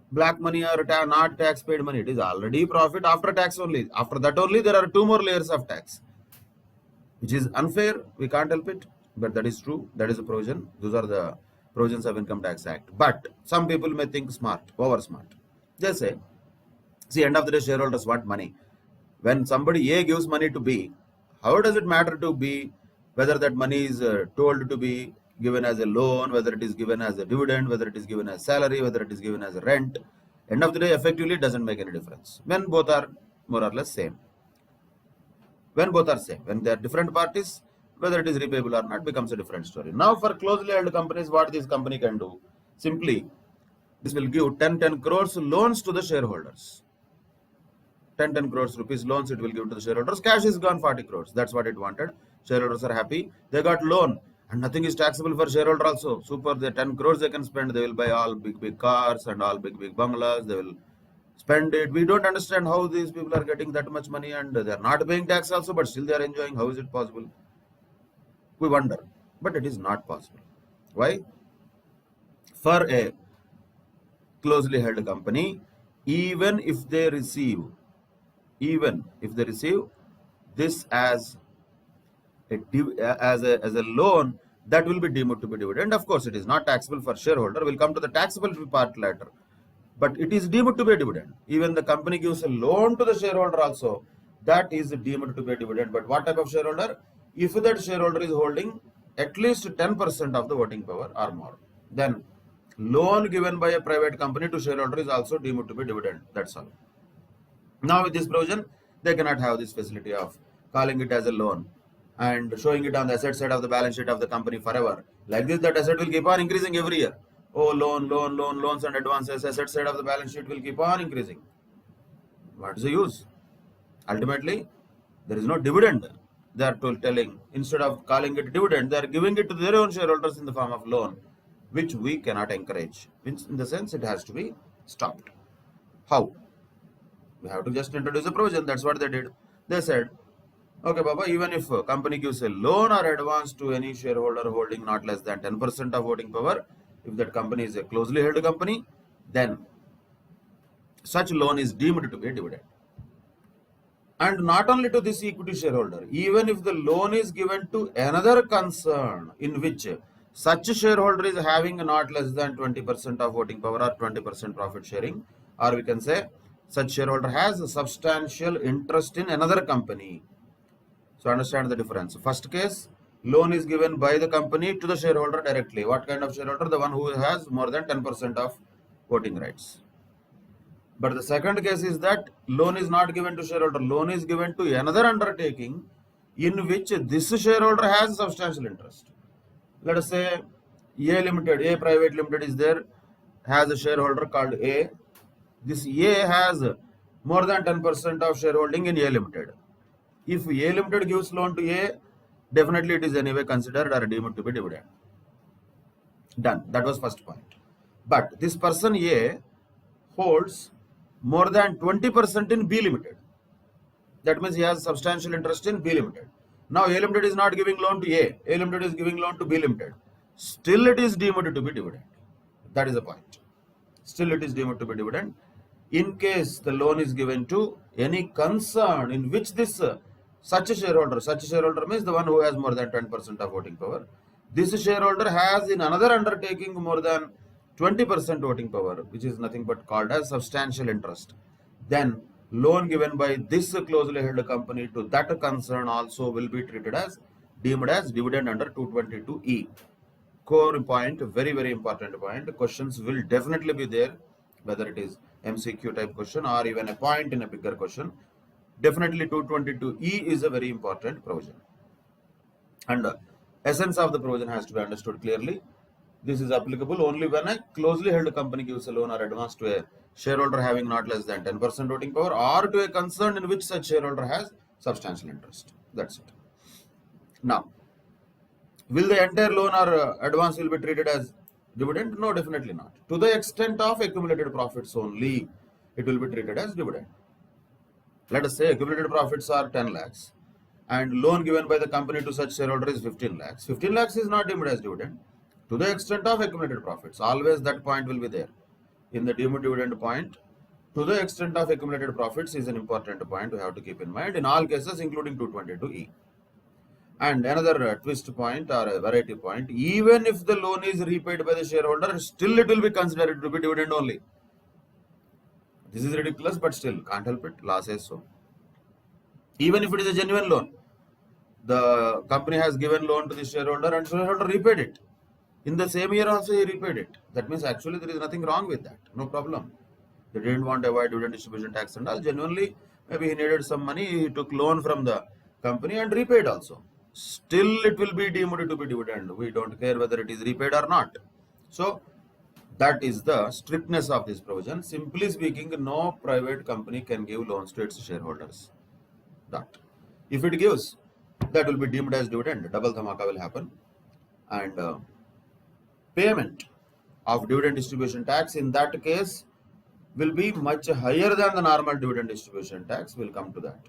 black money or not tax paid money. It is already profit after tax only. After that only, there are 2 more layers of tax, which is unfair. We can't help it, but that is true. That is a provision. Those are the provisions of Income Tax Act. But some people may think smart, over smart. They say, see, end of the day, shareholders want money. When somebody A gives money to B, how does it matter to B whether that money is told to be given as a loan, whether it is given as a dividend, whether it is given as salary, whether it is given as a rent? End of the day, effectively, it doesn't make any difference when both are more or less same. When both are same, when they are different parties, whether it is repayable or not becomes a different story. Now, for closely held companies, what this company can do? Simply, this will give 10 crores loans to the shareholders. 10 crores rupees loans it will give to the shareholders. Cash is gone 40 crores. That's what it wanted. Shareholders are happy. They got loan. And nothing is taxable for shareholder also. Super, the 10 crores they can spend. They will buy all big cars and all big bungalows. They will spend it. We don't understand how these people are getting that much money and they are not paying tax also, but still they are enjoying. How is it possible? We wonder. But it is not possible. Why? For a closely held company, even if they receive even if they receive this as a loan, that will be deemed to be dividend. Of course, it is not taxable for shareholder. We'll come to the taxable part later. But it is deemed to be a dividend. Even the company gives a loan to the shareholder also, that is deemed to be a dividend. But what type of shareholder? If that shareholder is holding at least 10% of the voting power or more, then loan given by a private company to shareholder is also deemed to be dividend. That's all. Now with this provision, they cannot have this facility of calling it as a loan and showing it on the asset side of the balance sheet of the company forever. Like this, that asset will keep on increasing every year. Oh, loans and advances, asset side of the balance sheet will keep on increasing. What is the use? Ultimately, there is no dividend. They are telling, instead of calling it dividend, they are giving it to their own shareholders in the form of loan, which we cannot encourage. In the sense, it has to be stopped. How? We have to just introduce a provision. That's what they did. They said, okay, Baba, even if a company gives a loan or advance to any shareholder holding not less than 10% of voting power, if that company is a closely held company, then such loan is deemed to be a dividend. And not only to this equity shareholder, even if the loan is given to another concern in which such shareholder is having not less than 20% of voting power or 20% profit sharing, or we can say such shareholder has a substantial interest in another company. So understand the difference. First case, loan is given by the company to the shareholder directly. What kind of shareholder? The one who has more than 10% of voting rights. But the second case is that loan is not given to shareholder. Loan is given to another undertaking in which this shareholder has substantial interest. Let us say A Limited, A Private Limited is there, has a shareholder called A. This A has more than 10% of shareholding in A Limited. If A Limited gives loan to A, definitely it is anyway considered or deemed to be dividend. Done. That was first point. But this person A holds more than 20% in B Limited. That means he has substantial interest in B Limited. Now A Limited is not giving loan to A. A Limited is giving loan to B Limited. Still it is deemed to be dividend. That is the point. Still it is deemed to be dividend. In case the loan is given to any concern in which this such a shareholder means the one who has more than 10% of voting power. This shareholder has in another undertaking more than 20% voting power, which is nothing but called as substantial interest. Then loan given by this closely held company to that concern also will be treated as deemed as dividend under 222E. Core point, very, very important point. Questions will definitely be there, whether it is MCQ type question or even a point in a bigger question. Definitely 222E is a very important provision. And essence of the provision has to be understood clearly. This is applicable only when a closely held company gives a loan or advance to a shareholder having not less than 10% voting power or to a concern in which such shareholder has substantial interest. That's it. Now, will the entire loan or advance will be treated as dividend? No, definitely not. To the extent of accumulated profits only, it will be treated as dividend. Let us say accumulated profits are 10 lakhs and loan given by the company to such shareholder is 15 lakhs. 15 lakhs is not deemed as dividend. To the extent of accumulated profits, always that point will be there. In the deemed dividend point, to the extent of accumulated profits is an important point we have to keep in mind in all cases, including 222E. And another twist point or a variety point, even if the loan is repaid by the shareholder, still it will be considered to be dividend only. This is ridiculous, but still can't help it. Law says so. Even if it is a genuine loan, the company has given loan to the shareholder and shareholder repaid it. In the same year also he repaid it. That means actually there is nothing wrong with that. No problem. They didn't want to avoid dividend distribution tax and all. Genuinely, maybe he needed some money. He took loan from the company and repaid also. Still it will be deemed to be dividend. We don't care whether it is repaid or not. So that is the strictness of this provision. Simply speaking, no private company can give loans to its shareholders. That. If it gives, that will be deemed as dividend. Double dhamaka will happen. And payment of dividend distribution tax in that case will be much higher than the normal dividend distribution tax. We'll come to that.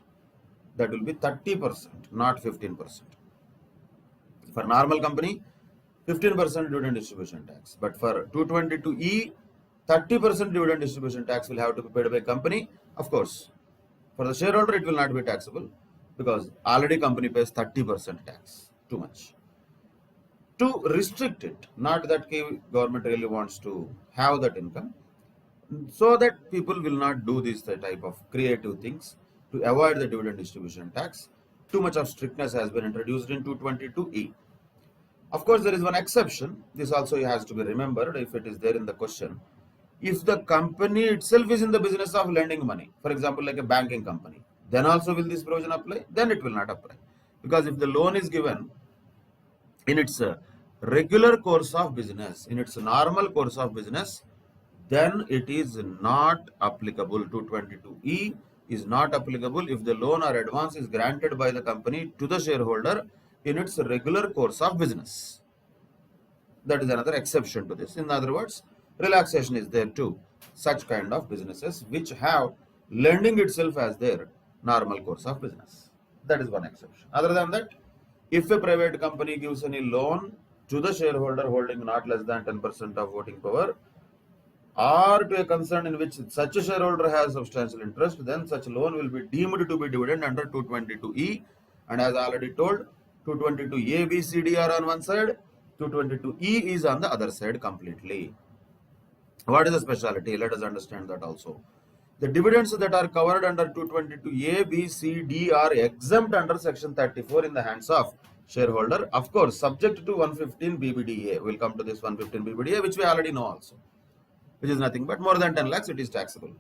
That will be 30%, not 15%. For normal company, 15% dividend distribution tax. But for 222E, 30% dividend distribution tax will have to be paid by company. Of course, For the shareholder, it will not be taxable because already company pays 30% tax, too much. To restrict it, not that government really wants to have that income, so that people will not do this type of creative things to avoid the dividend distribution tax. Too much of strictness has been introduced in 222E. Of course, there is one exception. This also has to be remembered if it is there in the question. If the company itself is in the business of lending money, for example, like a banking company, then also will this provision apply? Then it will not apply. Because if the loan is given in its regular course of business, in its normal course of business, then it is not applicable. 222E is not applicable if the loan or advance is granted by the company to the shareholder in its regular course of business. That is another exception to this. In other words, relaxation is there too. Such kind of businesses which have lending itself as their normal course of business. That is one exception. Other than that, if a private company gives any loan to the shareholder holding not less than 10% of voting power, or to a concern in which such a shareholder has substantial interest, then such loan will be deemed to be dividend under 222E. And as already told, 222A, B, C, D are on one side, 222E is on the other side completely. What is the speciality? Let us understand that also. The dividends that are covered under 222A, B, C, D are exempt under section 34 in the hands of shareholder. Of course, subject to 115 BBDA. We'll come to this 115 BBDA, which we already know also, which is nothing but more than 10 lakhs, it is taxable.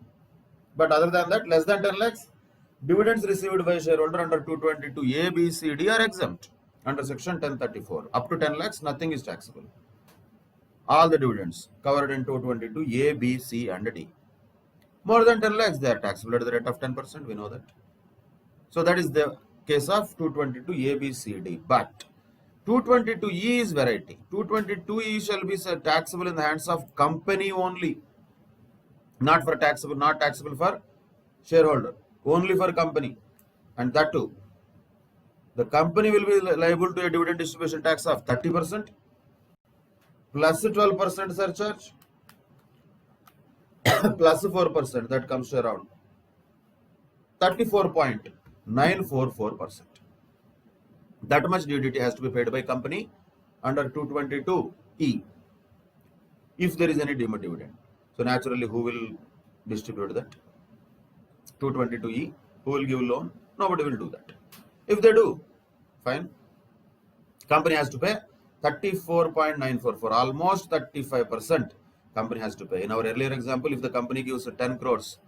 But other than that, less than 10 lakhs, dividends received by shareholder under 222A, B, C, D are exempt under section 1034. Up to 10 lakhs, nothing is taxable. All the dividends covered in 222A, B, C, and D. More than 10 lakhs, they are taxable at the rate of 10%, we know that. So that is the case of 222A, B, C, D. But 222E is variety. 222E shall be taxable in the hands of company only, not taxable for shareholder, only for company. And that too, the company will be liable to a dividend distribution tax of 30% plus 12% surcharge plus 4%, that comes to around 34.944%. That much DDT has to be paid by company under 222E if there is any deemed dividend. So naturally, who will distribute that? 222E. Who will give loan? Nobody will do that. If they do, fine. Company has to pay 34.944, almost 35%. Company has to pay. In our earlier example, if the company gives 10 crores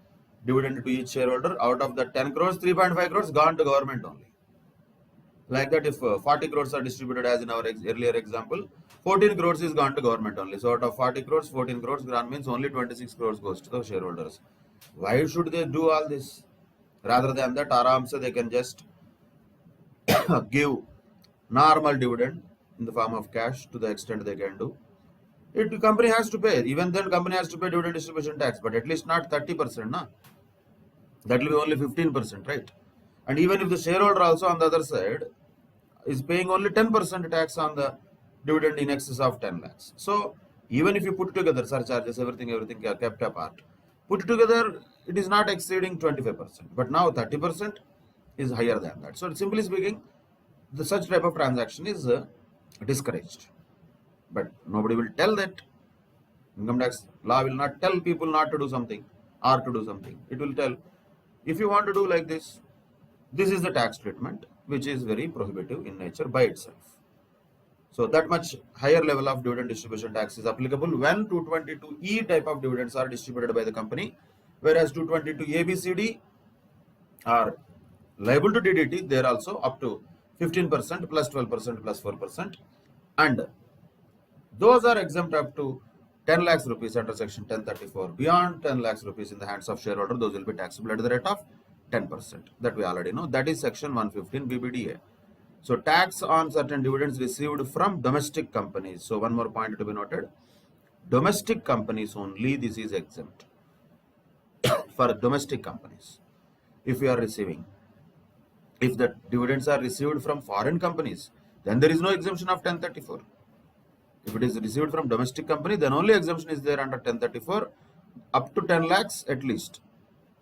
dividend to each shareholder, out of the 10 crores, 3.5 crores gone to government only. Like that, if 40 crores are distributed as in our earlier example, 14 crores is gone to government only. So out of 40 crores, 14 crores gone means only 26 crores goes to the shareholders. Why should they do all this? Rather than that, aramse they can just give normal dividend in the form of cash to the extent they can do. The company has to pay. Even then, company has to pay dividend distribution tax, but at least not 30%, na? That will be only 15%, right? And even if the shareholder also on the other side is paying only 10% tax on the dividend in excess of 10 lakhs. So even if you put together surcharges, everything kept apart, put together, it is not exceeding 25%. But now 30% is higher than that. So simply speaking, such type of transaction is discouraged. But nobody will tell that. Income tax law will not tell people not to do something or to do something. It will tell, if you want to do like this, this is the tax treatment, which is very prohibitive in nature by itself. So that much higher level of dividend distribution tax is applicable when 222E type of dividends are distributed by the company, whereas 222A, B, C, D are liable to DDT. They are also up to 15% plus 12% plus 4%, and those are exempt up to 10 lakhs rupees under section 1034. Beyond 10 lakhs rupees in the hands of shareholder, those will be taxable at the rate of 10%. That we already know. That is section 115 BBDA. So tax on certain dividends received from domestic companies. So one more point to be noted. Domestic companies only, this is exempt. For domestic companies, if we are receiving, if the dividends are received from foreign companies, then there is no exemption of 1034. If it is received from domestic company, then only exemption is there under 1034 up to 10 lakhs at least.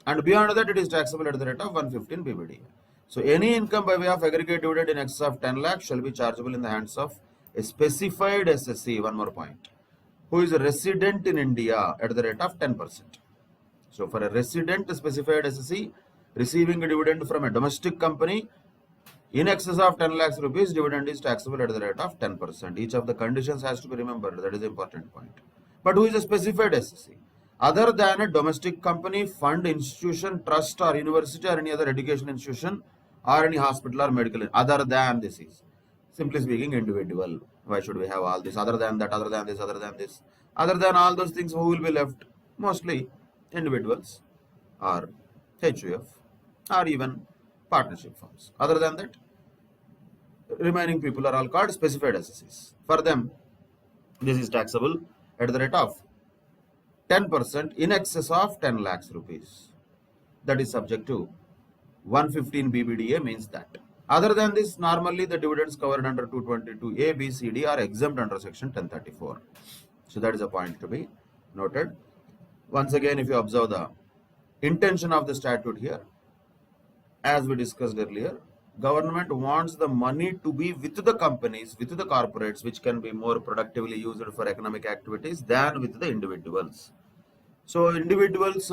and beyond that it is taxable at the rate of 115 BBDA. So any income by way of aggregate dividend in excess of 10 lakh shall be chargeable in the hands of a specified SSC, one more point, who is a resident in India at the rate of 10%. So for a resident specified SSC receiving a dividend from a domestic company in excess of 10 lakhs rupees, dividend is taxable at the rate of 10%. Each of the conditions has to be remembered. That is the important point. But who is a specified SSC? Other than a domestic company, fund, institution, trust or university or any other education institution or any hospital or medical, other than this is, simply speaking, individual. Why should we have all this? Other than that, other than this, other than this. Other than all those things, who will be left? Mostly individuals or HUF or even partnership firms. Other than that, remaining people are all called specified SSCs. For them, this is taxable at the rate of 10% in excess of 10 lakhs rupees. That is subject to 115 BBDA means that. Other than this, normally the dividends covered under 222A, B, C, D are exempt under section 1034. So that is a point to be noted. Once again, if you observe the intention of the statute here, as we discussed earlier, government wants the money to be with the companies, with the corporates, which can be more productively used for economic activities than with the individuals. So individuals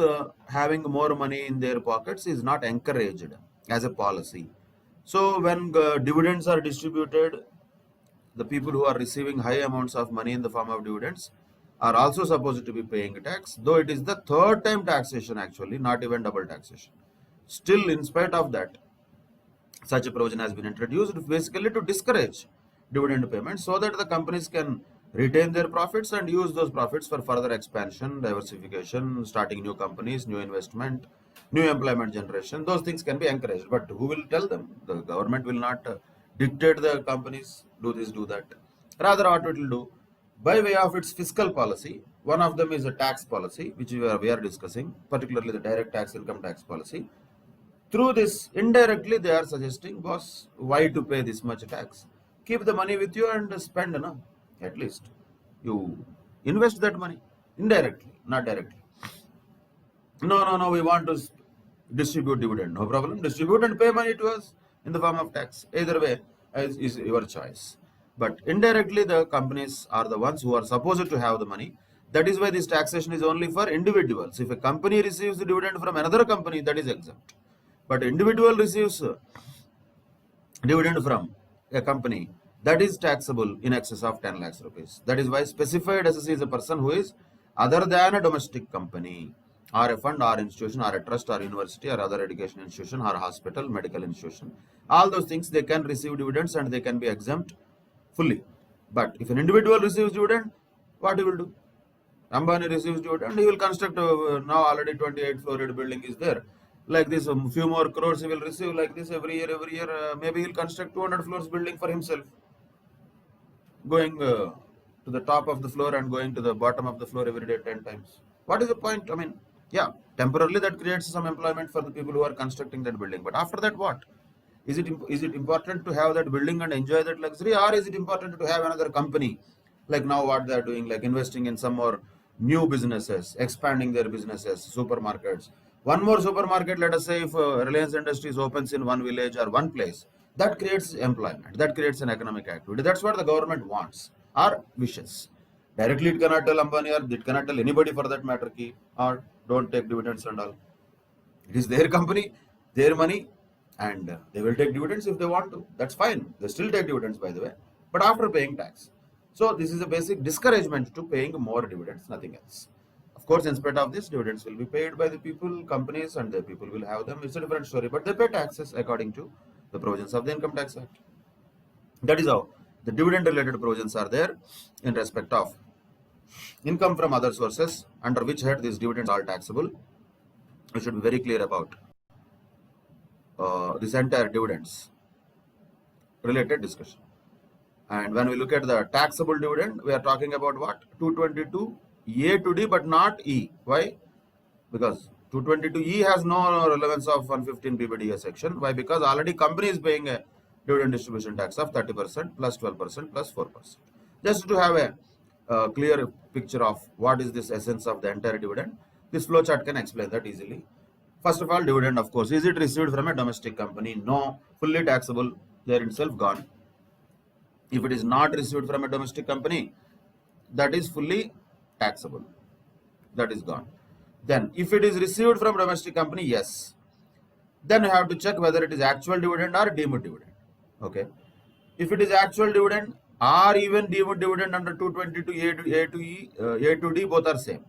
having more money in their pockets is not encouraged as a policy. So when dividends are distributed, the people who are receiving high amounts of money in the form of dividends are also supposed to be paying tax, though it is the third time taxation actually, not even double taxation. Still, in spite of that, such a provision has been introduced basically to discourage dividend payments so that the companies can retain their profits and use those profits for further expansion, diversification, starting new companies, new investment, new employment generation. Those things can be encouraged. But who will tell them? The government will not dictate the companies, do this, do that. Rather, what it will do, by way of its fiscal policy, one of them is a tax policy, which we are discussing, particularly the direct tax income tax policy. Through this, indirectly, they are suggesting, boss, why to pay this much tax? Keep the money with you and spend, no? At least you invest that money indirectly, not directly. No, we want to distribute dividend. No problem. Distribute and pay money to us in the form of tax. Either way is your choice. But indirectly, the companies are the ones who are supposed to have the money. That is why this taxation is only for individuals. If a company receives the dividend from another company, that is exempt. But individual receives dividend from a company, that is taxable in excess of 10 lakhs rupees. That is why specified SSC is a person who is other than a domestic company or a fund or institution or a trust or university or other education institution or hospital, medical institution. All those things, they can receive dividends and they can be exempt fully. But if an individual receives dividend, what he will do? Ambani receives dividend, he will construct now already 28 floored building is there. Like this, a few more crores he will receive like this every year. Maybe he'll construct 200 floors building for himself, going to the top of the floor and going to the bottom of the floor every day 10 times. What is the point? I mean, yeah, temporarily that creates some employment for the people who are constructing that building. But after that, what? Is it important to have that building and enjoy that luxury, or is it important to have another company like now what they are doing, like investing in some more new businesses, expanding their businesses, supermarkets? One more supermarket, let us say if Reliance Industries opens in one village or one place, that creates employment, that creates an economic activity. That's what the government wants or wishes. Directly it cannot tell Ambani or it cannot tell anybody for that matter or don't take dividends and all. It is their company, their money, and they will take dividends if they want to. That's fine. They still take dividends, by the way, but after paying tax. So this is a basic discouragement to paying more dividends, nothing else. Of course, in spite of this, dividends will be paid by the people, companies, and the people will have them. It's a different story, but they pay taxes according to the provisions of the Income Tax Act. That is how the dividend-related provisions are there in respect of income from other sources, under which head these dividends are taxable. We should be very clear about this entire dividends related discussion. And when we look at the taxable dividend, we are talking about what? 222 A to D, but not E. Why? Because 222E has no relevance of 115 BBDA section. Why? Because already company is paying a dividend distribution tax of 30% plus 12% plus 4%. Just to have a clear picture of what is this essence of the entire dividend, this flow chart can explain that easily. First of all, dividend, of course. Is it received from a domestic company? No. Fully taxable. There itself gone. If it is not received from a domestic company, that is fully taxable. That is gone. Then, if it is received from domestic company, yes. Then you have to check whether it is actual dividend or deemed dividend. Okay. If it is actual dividend or even deemed dividend under 222A to E, A to D, both are same.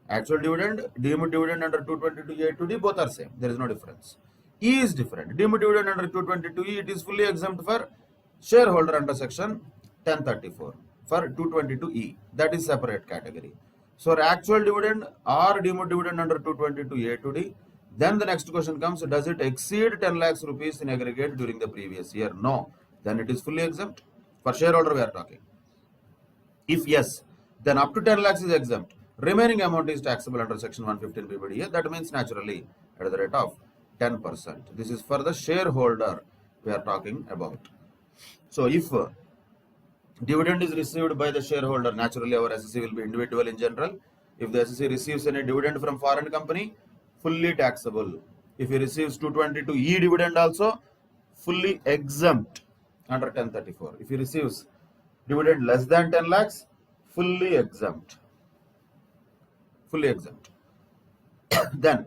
Actual dividend, deemed dividend under 222A to D, both are same. There is no difference. E is different. Deemed dividend under 222E, it is fully exempt for shareholder under section 1034 for 222E. That is separate category. So actual dividend or deemed dividend under 222A to D. Then the next question comes, does it exceed 10 lakhs rupees in aggregate during the previous year? No. Then it is fully exempt. For shareholder we are talking. If yes, then up to 10 lakhs is exempt. Remaining amount is taxable under section 115 BBDA. That means naturally at the rate of 10%. This is for the shareholder we are talking about. So if dividend is received by the shareholder, naturally our SSC will be individual in general. If the SSC receives any dividend from foreign company, fully taxable. If he receives 222E dividend also, fully exempt under 1034. If he receives dividend less than 10 lakhs, fully exempt. Fully exempt. Then,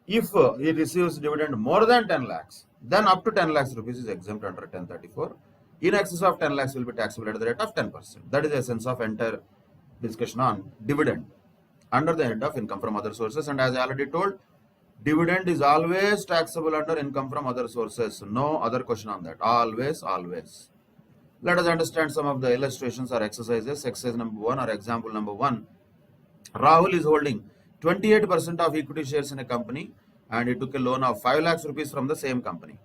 if he receives dividend more than 10 lakhs, then up to 10 lakhs rupees is exempt under 1034. In excess of 10 lakhs will be taxable at the rate of 10%. That is the essence of entire discussion on dividend under the head of income from other sources. And as I already told, dividend is always taxable under income from other sources. No other question on that. Always, always. Let us understand some of the illustrations or exercises. Exercise number 1 or example number 1. Rahul is holding 28% of equity shares in a company and he took a loan of 5 lakhs rupees from the same company.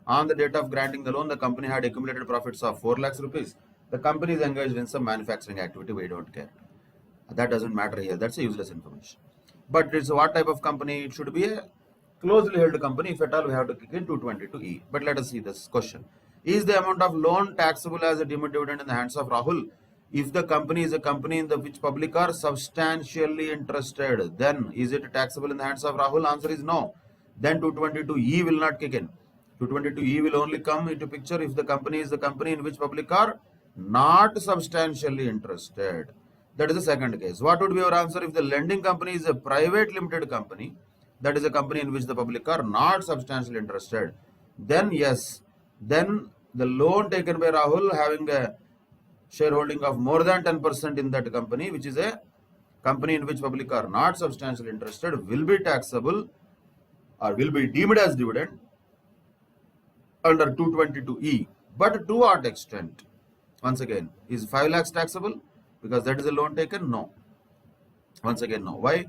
On the date of granting the loan, the company had accumulated profits of 4 lakhs rupees. The company is engaged in some manufacturing activity. We don't care. That doesn't matter here. That's a useless information. But it's what type of company? It should be a closely held company. If at all, we have to click in 222E. But let us see this question. Is the amount of loan taxable as a deemed dividend in the hands of Rahul? If the company is a company in the which public are substantially interested, then is it taxable in the hands of Rahul? Answer is no. Then 222E will not kick in. 222E will only come into picture if the company is the company in which public are not substantially interested. That is the second case. What would be your answer if the lending company is a private limited company? That is a company in which the public are not substantially interested. Then yes, then the loan taken by Rahul having a shareholding of more than 10% in that company, which is a company in which public are not substantially interested, will be taxable or will be deemed as dividend under 222E. But to what extent? Once again, is 5 lakhs taxable? Because that is a loan taken? No. Once again, no. Why?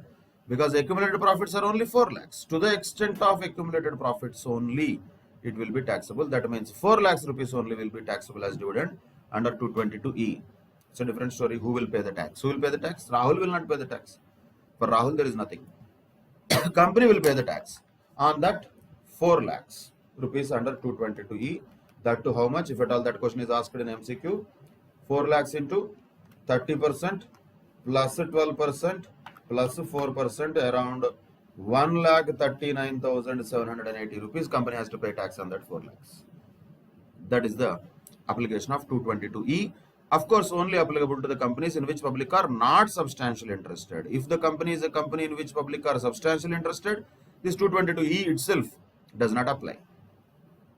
Because accumulated profits are only 4 lakhs. To the extent of accumulated profits only, it will be taxable. That means 4 lakhs rupees only will be taxable as dividend under 222E. It's a different story. Who will pay the tax? Who will pay the tax? Rahul will not pay the tax. For Rahul, there is nothing. Company will pay the tax on that 4 lakhs rupees under 222E. That to how much? If at all that question is asked in MCQ, 4 lakhs into 30% plus 12% plus 4%, around 1,39,780 rupees. Company has to pay tax on that 4 lakhs. That is the application of 222E. Of course, only applicable to the companies in which public are not substantially interested. If the company is a company in which public are substantially interested, this 222E itself does not apply.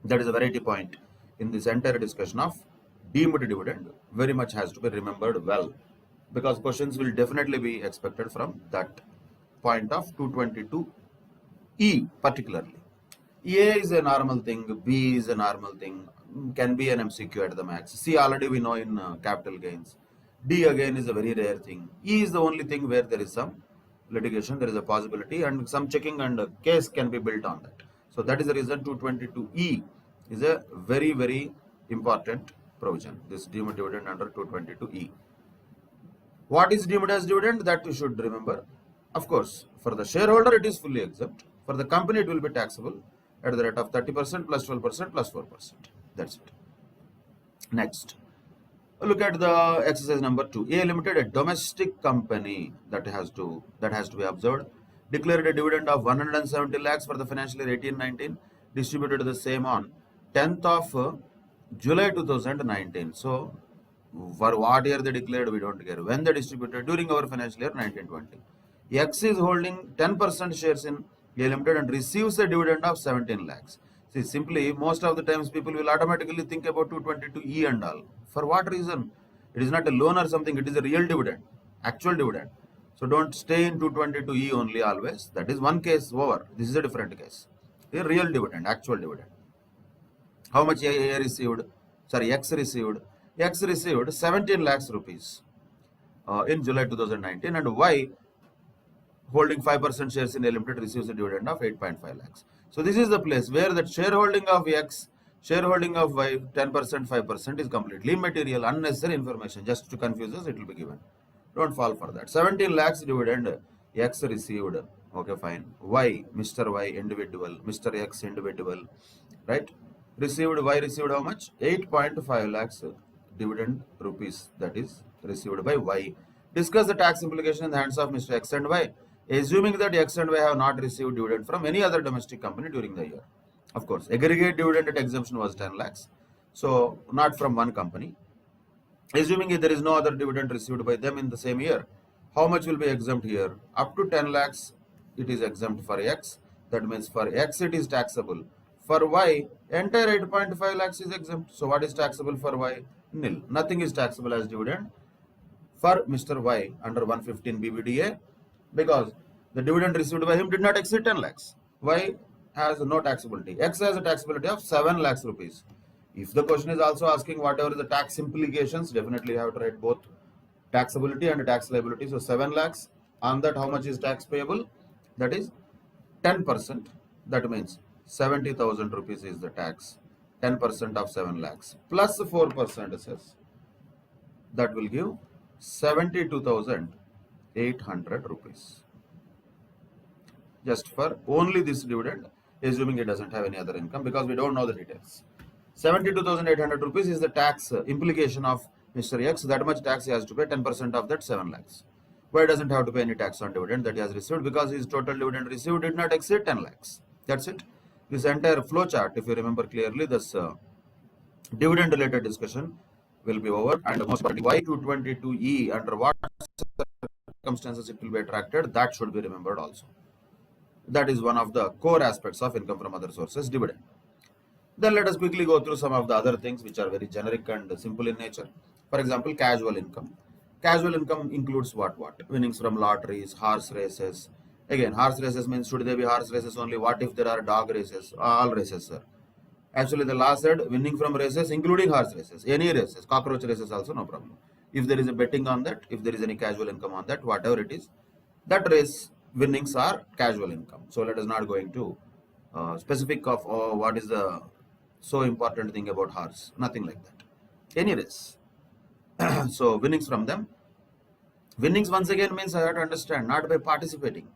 That is a variety point in this entire discussion of deemed dividend. Very much has to be remembered well, because questions will definitely be expected from that point of 222E particularly. A is a normal thing, B is a normal thing, can be an MCQ at the max. C already we know in capital gains. D again is a very rare thing. E is the only thing where there is some litigation, there is a possibility and some checking and case can be built on that. So that is the reason 222E is a very, very important provision, this deemed dividend under 222E. What is deemed as dividend? That you should remember. Of course, for the shareholder it is fully exempt. For the company it will be taxable at the rate of 30% plus 12% plus 4%. That's it. Next, look at the exercise number 2. A Limited, a domestic company that has to be observed. declared a dividend of 170 lakhs for the financial year 18-19, distributed the same on 10th of July 2019. So, for what year they declared, we don't care. When they distributed, during our financial year 1920. X is holding 10% shares in A Limited and receives a dividend of 17 lakhs. See, simply, most of the times people will automatically think about 222E and all. For what reason? It is not a loan or something, it is a real dividend, actual dividend. So don't stay in 222E only always. That is one case over. This is a different case. A real dividend, actual dividend. How much A received? Sorry, X received. X received 17 lakhs rupees in July 2019, and Y, holding 5% shares in A Limited, receives a dividend of 8.5 lakhs. So this is the place where that shareholding of X, shareholding of Y, 10%, 5% is completely immaterial, unnecessary information. Just to confuse us, it will be given. Don't fall for that. 17 lakhs dividend X received. Okay, fine. Y, Mr. Y individual, Mr. X individual, right? Received, Y received how much? 8.5 lakhs dividend rupees, that is received by Y. Discuss the tax implication in the hands of Mr. X and Y, assuming that X and Y have not received dividend from any other domestic company during the year. Of course, aggregate dividend at exemption was 10 lakhs. So, not from one company. Assuming there is no other dividend received by them in the same year, how much will be exempt here? Up to 10 lakhs, it is exempt for X. That means for X, it is taxable. For Y, entire 8.5 lakhs is exempt. So, what is taxable for Y? Nil. Nothing is taxable as dividend for Mr. Y under 115 BBDA, because the dividend received by him did not exceed 10 lakhs. Y has no taxability. X has a taxability of 7 lakhs rupees. If the question is also asking whatever the tax implications, definitely you have to write both taxability and tax liability. So 7 lakhs, on that how much is tax payable? That is 10%. That means 70,000 rupees is the tax. 10% of 7 lakhs plus 4% assess. That will give 72,800 rupees. Just for only this dividend, assuming it doesn't have any other income, because we don't know the details. 72,800 rupees is the tax implication of Mr. X. That much tax he has to pay, 10% of that 7 lakhs. Why doesn't have to pay any tax on dividend that he has received? Because his total dividend received did not exceed 10 lakhs. That's it. This entire flow chart, if you remember clearly, this dividend related discussion will be over. And most importantly, Y222E, under what circumstances it will be attracted, that should be remembered also. That is one of the core aspects of income from other sources, dividend. Then let us quickly go through some of the other things which are very generic and simple in nature. For example, casual income. Casual income includes what? Winnings from lotteries, horse races. Again, horse races means should they be horse races only? What if there are dog races? All races, sir. Actually, the law said winning from races, including horse races, any races, cockroach races also, no problem. If there is a betting on that, if there is any casual income on that, whatever it is, that race winnings are casual income. So let us not go into specific of what is the so important thing about horse. Nothing like that. Any race. So winnings from them. Winnings once again means I have to understand, not by participating,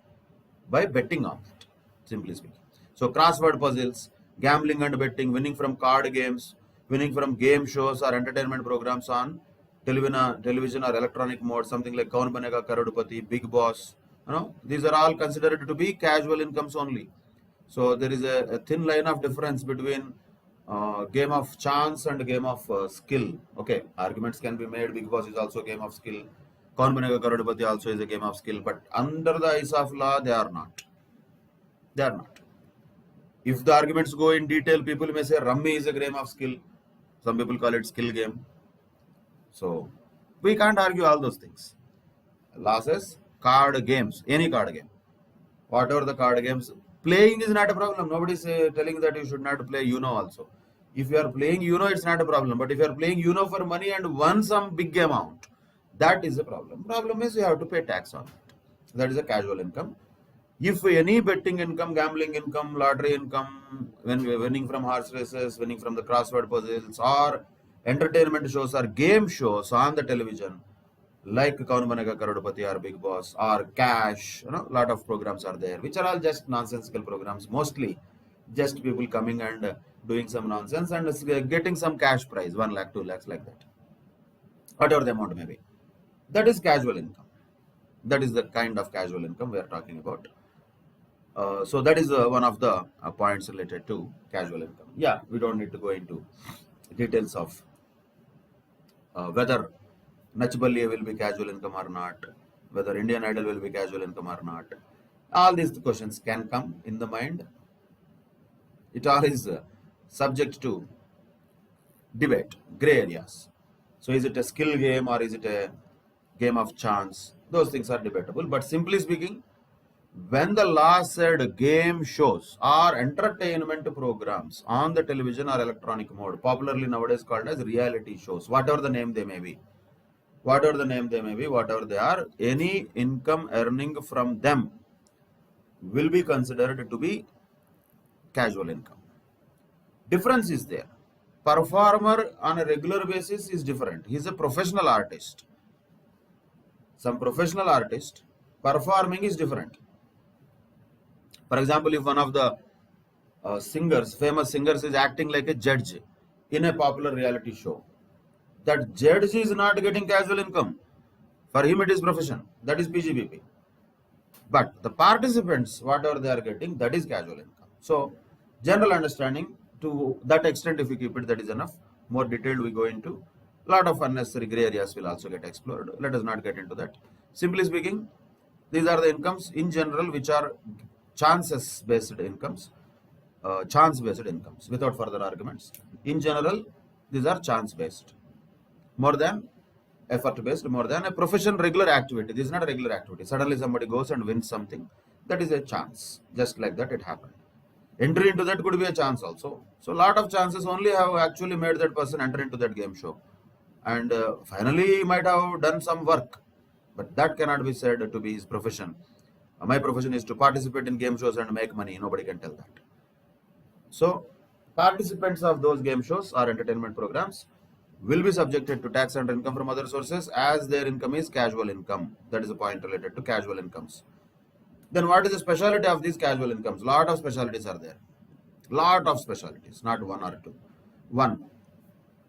by betting on that, simply speaking. So crossword puzzles, gambling and betting, winning from card games, winning from game shows or entertainment programs on television or electronic mode, something like Kaun Banega Karodpati, Big Boss. These are all considered to be casual incomes only. So there is a thin line of difference between game of chance and game of skill. Okay, arguments can be made. Big Boss is also a game of skill. Kaun Banega Karodpati also is a game of skill. But under the eyes of law, they are not. They are not. If the arguments go in detail, people may say Rummy is a game of skill. Some people call it skill game. So we can't argue all those things. Law says card games, any card game, whatever the card games, playing is not a problem. Nobody is telling that you should not play Uno also. If you are playing Uno, it's not a problem. But if you are playing Uno for money and won some big amount, that is a problem. Problem is you have to pay tax on it. That is a casual income. If any betting income, gambling income, lottery income, when we are winning from horse races, winning from the crossword puzzles, or entertainment shows or game shows on the television, like Kaun Banega Karodpati or Big Boss or Cash, lot of programs are there, which are all just nonsensical programs, mostly just people coming and doing some nonsense and getting some cash prize, 1 lakh, 2 lakhs, like that, whatever the amount may be. That is casual income. That is the kind of casual income we are talking about. So that is one of the points related to casual income. Yeah, we don't need to go into details of whether Nachballi will be casual income or not, whether Indian Idol will be casual income or not. All these questions can come in the mind. It all is subject to debate, gray areas. So is it a skill game or is it a game of chance? Those things are debatable. But simply speaking, when the law said game shows or entertainment programs on the television or electronic mode, popularly nowadays called as reality shows, whatever the name they may be, whatever they are, any income earning from them will be considered to be casual income. Difference is there. Performer on a regular basis is different. He is a professional artist. Some professional artist performing is different. For example, if one of the famous singers is acting like a judge in a popular reality show, that judge is not getting casual income. For him it is profession. That is PGBP. But the participants, whatever they are getting, that is casual income. So general understanding to that extent, if we keep it, that is enough. More detailed we go into. A lot of unnecessary gray areas will also get explored. Let us not get into that. Simply speaking, these are the incomes in general which are chances based incomes, chance based incomes without further arguments. In general, these are chance based, more than effort based, more than a profession regular activity. This is not a regular activity. Suddenly somebody goes and wins something. That is a chance. Just like that it happened. Entry into that could be a chance also. So a lot of chances only have actually made that person enter into that game show. And finally he might have done some work. But that cannot be said to be his profession. My profession is to participate in game shows and make money. Nobody can tell that. So participants of those game shows or entertainment programs will be subjected to tax and income from other sources as their income is casual income. That is a point related to casual incomes. Then what is the specialty of these casual incomes? Lot of specialties are there. Lot of specialties, not one or two. One,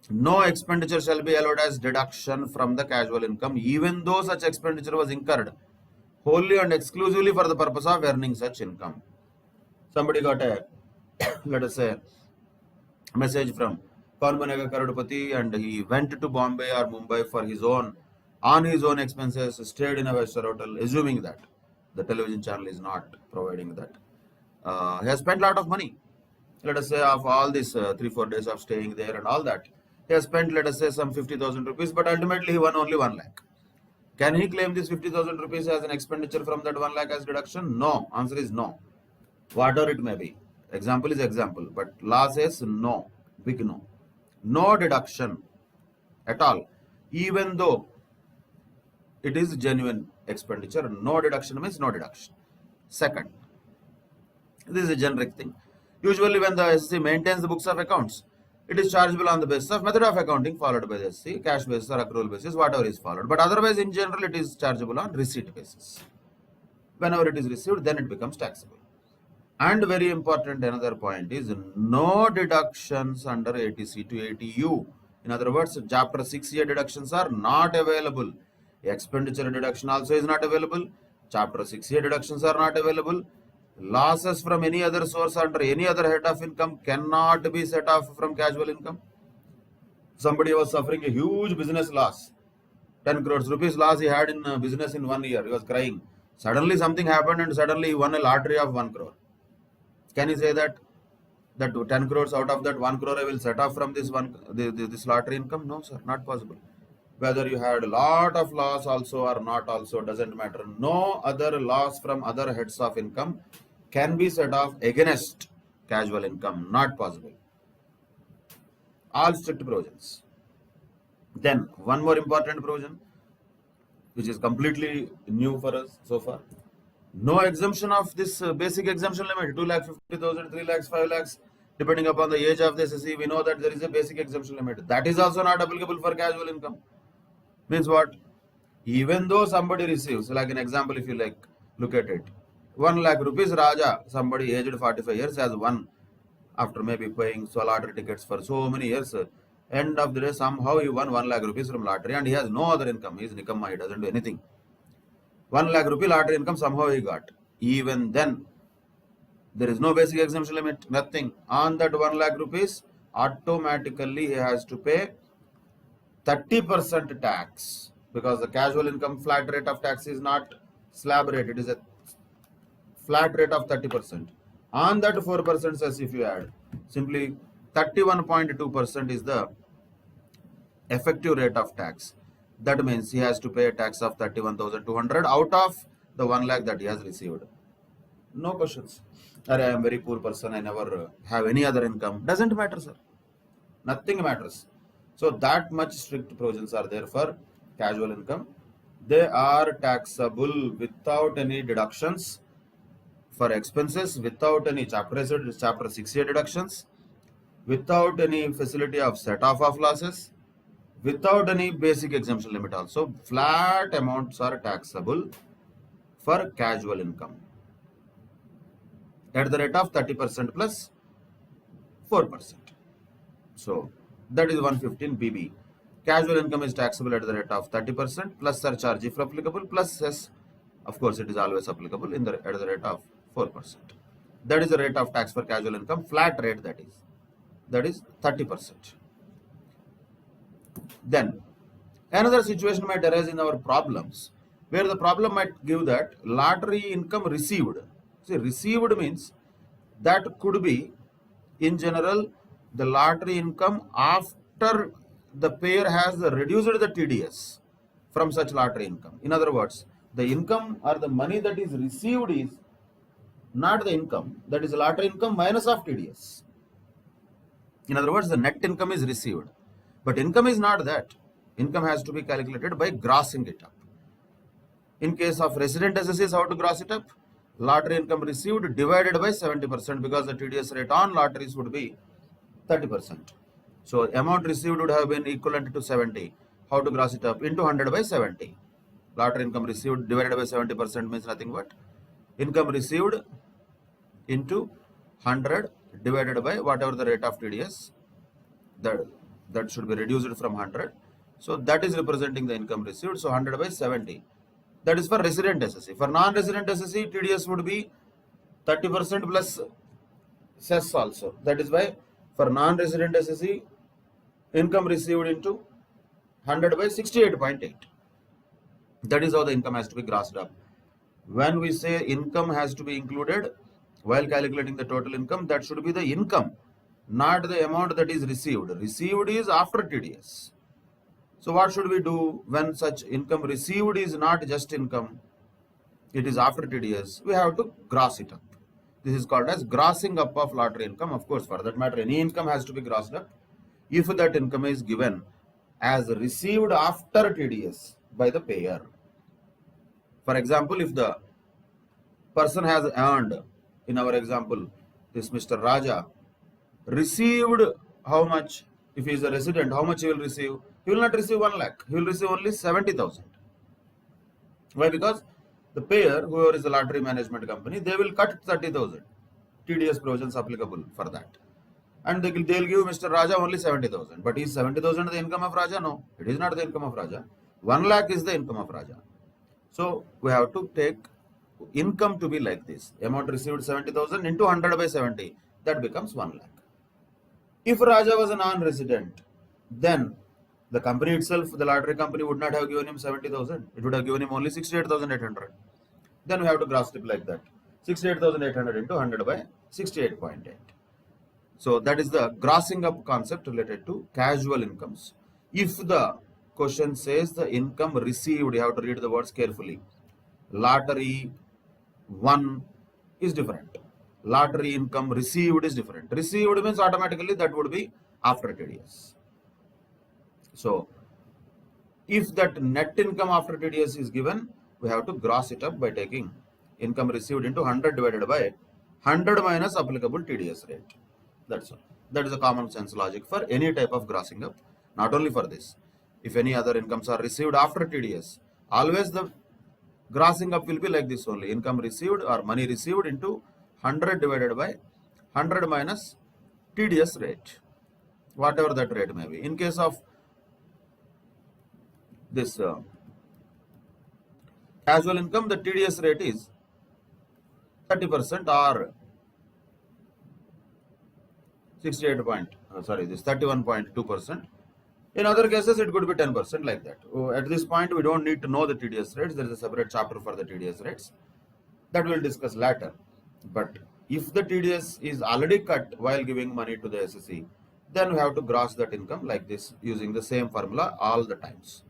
no expenditure shall be allowed as deduction from the casual income, even though such expenditure was incurred wholly and exclusively for the purpose of earning such income. Somebody got a, let us say, message from Kaun Banega Crorepati, and he went to Bombay or Mumbai for his own, on his own expenses, stayed in a Western hotel, assuming that the television channel is not providing that. He has spent a lot of money. Let us say of all these 3-4 days of staying there and all that, he has spent, let us say, some 50,000 rupees, but ultimately he won only 1 lakh. Can he claim this 50,000 rupees as an expenditure from that 1 lakh as deduction? No. Answer is no. Whatever it may be. Example is example, but law says no. Big no. No deduction at all. Even though it is genuine expenditure, no deduction means no deduction. Second, this is a generic thing. Usually when the SSC maintains the books of accounts, it is chargeable on the basis of method of accounting followed by the SSC, cash basis or accrual basis, whatever is followed. But otherwise, in general, it is chargeable on receipt basis. Whenever it is received, then it becomes taxable. And very important, another point is no deductions under 80C to 80U. In other words, chapter 6A deductions are not available. Expenditure deduction also is not available. Chapter 6A deductions are not available. Losses from any other source under any other head of income cannot be set off from casual income. Somebody was suffering a huge business loss. 10 crores rupees loss he had in business in 1 year. He was crying. Suddenly something happened and suddenly he won a lottery of 1 crore. Can he say that 10 crores out of that 1 crore I will set off from this this lottery income? No, sir, not possible. Whether you had a lot of loss also or not also doesn't matter. No other loss from other heads of income can be set off against casual income. Not possible. All strict provisions. Then one more important provision, which is completely new for us so far. No exemption of this basic exemption limit, 2,50,000, 3 lakhs, 5 lakhs, depending upon the age of the SSC. We know that there is a basic exemption limit. That is also not applicable for casual income. Means what? Even though somebody receives, like an example, if you like, look at it, 1 lakh rupees Raja, somebody aged 45 years has won after maybe paying lottery tickets for so many years. End of the day, somehow he won 1 lakh rupees from lottery and he has no other income. He is nikamma, he doesn't do anything. 1 lakh rupee lottery income somehow he got. Even then, There is no basic exemption limit, nothing. On that 1 lakh rupees, automatically he has to pay 30% tax, because the casual income flat rate of tax is not slab rate, it is a flat rate of 30%. On that 4% cess if you add, simply 31.2% is the effective rate of tax. That means he has to pay a tax of 31,200 out of the 1 lakh that he has received. No questions. I am very poor person, I never have any other income. Doesn't matter, sir. Nothing matters. So that much strict provisions are there for casual income. They are taxable without any deductions for expenses, without any chapter 6A deductions, without any facility of set off of losses, without any basic exemption limit also. Flat amounts are taxable for casual income at the rate of 30% plus 4%. So that is 115 BB. Casual income is taxable at the rate of 30% plus surcharge if applicable, plus cess. Of course, it is always applicable at the rate of 4%. That is the rate of tax for casual income, flat rate that is 30%. Then another situation might arise in our problems, where the problem might give that lottery income received. See, received means that could be, in general, the lottery income after the payer has reduced the TDS from such lottery income. In other words, the income or the money that is received is not the income, that is lottery income minus of TDS. In other words, the net income is received. But income is not that. Income has to be calculated by grossing it up. In case of resident SSCs, how to gross it up? Lottery income received divided by 70%, because the TDS rate on lotteries would be 30%. So amount received would have been equivalent to 70. How to gross it up? Into 100 by 70. Lottery income received divided by 70% means nothing but income received into 100 divided by whatever the rate of TDS, that should be reduced from 100. So that is representing the income received. So 100 by 70. That is for resident SSC. For non-resident SSC, TDS would be 30% plus cess also. That is why for non-resident SSC, income received into 100 by 68.8. That is how the income has to be grossed up. When we say income has to be included while calculating the total income, that should be the income, not the amount that is received. Received is after TDS. So what should we do when such income received is not just income, it is after TDS? We have to gross it up. This is called as grossing up of lottery income. Of course, for that matter, any income has to be grossed up if that income is given as received after TDS by the payer. For example, if the person has earned, in our example, this Mr. Raja received how much? If he is a resident, how much he will receive? He will not receive 1 lakh. He will receive only 70,000. Why? Because the payer, whoever is the lottery management company, they will cut 30,000. TDS provisions applicable for that. And they will give Mr. Raja only 70,000. But is 70,000 the income of Raja? No, it is not the income of Raja. 1 lakh is the income of Raja. So we have to take income to be like this. Amount received 70,000 into 100 by 70. That becomes 1 lakh. If Raja was a non-resident, then the company itself, the lottery company, would not have given him 70,000. It would have given him only 68,800. Then we have to gross it like that. 68,800 into 100 by 68.8. So that is the grossing up concept related to casual incomes. If the question says the income received, you have to read the words carefully. Lottery 1 is different. Lottery income received is different. Received means automatically that would be after TDS. So if that net income after TDS is given, we have to gross it up by taking income received into 100 divided by 100 minus applicable TDS rate. That's all. That is a common sense logic for any type of grossing up, not only for this. If any other incomes are received after TDS, always the grossing up will be like this only. Income received or money received into 100 divided by 100 minus TDS rate, whatever that rate may be. In case of this casual income, the TDS rate is 30% or 31.2%. In other cases, it could be 10% like that. At this point, we don't need to know the TDS rates. There is a separate chapter for the TDS rates that we'll discuss later. But if the TDS is already cut while giving money to the SSE, then we have to gross that income like this using the same formula all the times,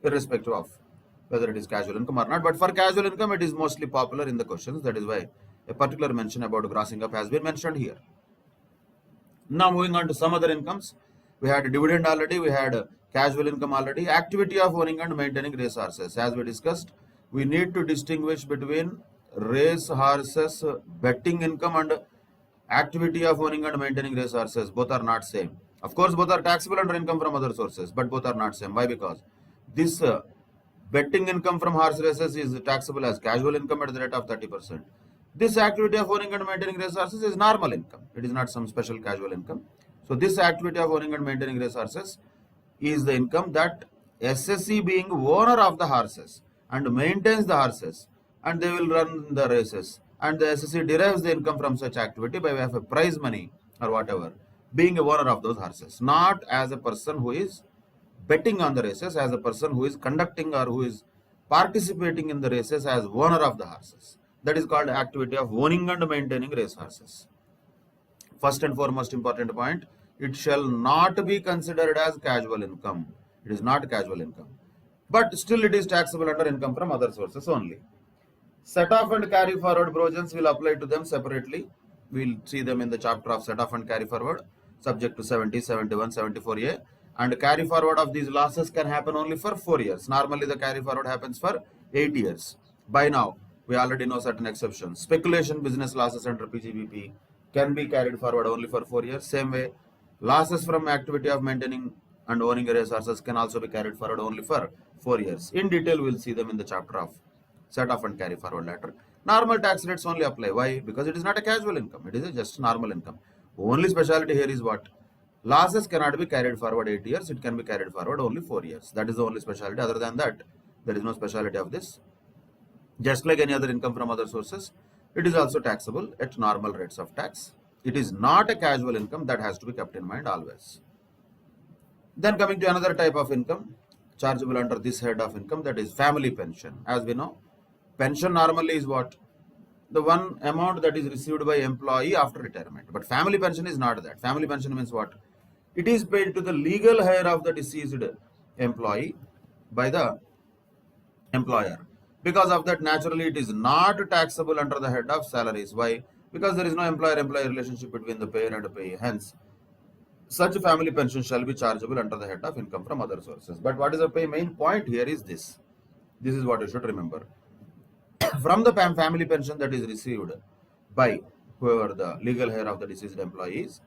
irrespective of whether it is casual income or not. But for casual income, it is mostly popular in the questions. That is why a particular mention about grossing up has been mentioned here. Now moving on to some other incomes. We had dividend already, we had casual income already. Activity of owning and maintaining race horses. As we discussed, we need to distinguish between race horses betting income and activity of owning and maintaining race horses. Both are not same. Of course, both are taxable under income from other sources, but both are not same. Why? Because this betting income from horse races is taxable as casual income at the rate of 30%. This activity of owning and maintaining race horses is normal income. It is not some special casual income. So this activity of owning and maintaining race horses is the income that SSE, being owner of the horses and maintains the horses, and they will run the races, and the SSE derives the income from such activity by way of a prize money or whatever, being a owner of those horses, not as a person who is betting on the races, as a person who is conducting or who is participating in the races as owner of the horses. That is called activity of owning and maintaining race horses. First and foremost important point, it shall not be considered as casual income. It is not casual income. But still it is taxable under income from other sources only. Set off and carry forward provisions will apply to them separately. We will see them in the chapter of set off and carry forward, subject to 70, 71, 74A. And carry forward of these losses can happen only for 4 years. Normally the carry forward happens for 8 years. By now, we already know certain exceptions. Speculation business losses under PGBP can be carried forward only for 4 years. Same way, losses from activity of maintaining and owning race horses can also be carried forward only for 4 years. In detail, we will see them in the chapter of set off and carry forward later. Normal tax rates only apply. Why? Because it is not a casual income. It is just normal income. Only speciality here is what? Losses cannot be carried forward 8 years. It can be carried forward only 4 years. That is the only speciality. Other than that, there is no speciality of this. Just like any other income from other sources, it is also taxable at normal rates of tax. It is not a casual income. That has to be kept in mind always. Then coming to another type of income chargeable under this head of income, that is family pension. As we know, pension normally is what? The one amount that is received by employee after retirement. But family pension is not that. Family pension means what? It is paid to the legal heir of the deceased employee by the employer. Because of that, naturally, it is not taxable under the head of salaries. Why? Because there is no employer-employee relationship between the payer and the payee. Hence, such a family pension shall be chargeable under the head of income from other sources. But what is the main point here is this. This is what you should remember. From the family pension that is received by whoever the legal heir of the deceased employee is,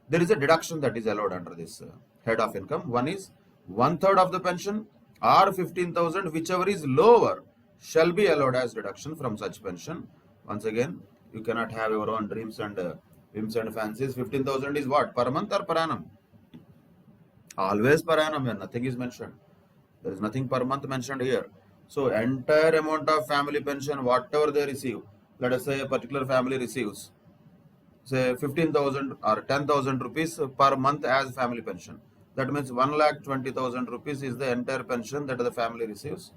there is a deduction that is allowed under this head of income. One is 1/3 of the pension or 15,000, whichever is lower, shall be allowed as deduction from such pension. Once again, you cannot have your own dreams and whims and fancies. 15,000 is what? Per month or per annum? Always per annum, when nothing is mentioned. There is nothing per month mentioned here. So entire amount of family pension, whatever they receive, let us say a particular family receives, say 15,000 or 10,000 rupees per month as family pension. That means 1,20,000 rupees is the entire pension that the family receives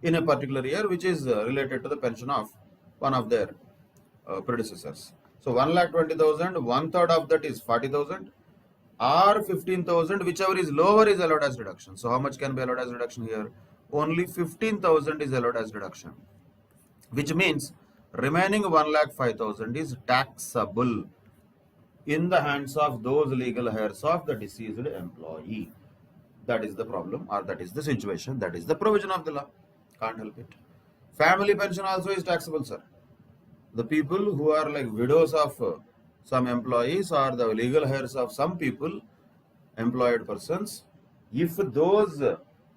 in a particular year, which is related to the pension of one of their predecessors. So 1,20,000, 1/3 of that is 40,000 or 15,000, whichever is lower is allowed as deduction. So how much can be allowed as deduction here? Only 15,000 is allowed as deduction, which means remaining 1,05,000 is taxable in the hands of those legal heirs of the deceased employee. That is the problem, or that is the situation, that is the provision of the law. Can't help it. Family pension also is taxable, sir. The people who are like widows of some employees or the legal heirs of some people, employed persons, if those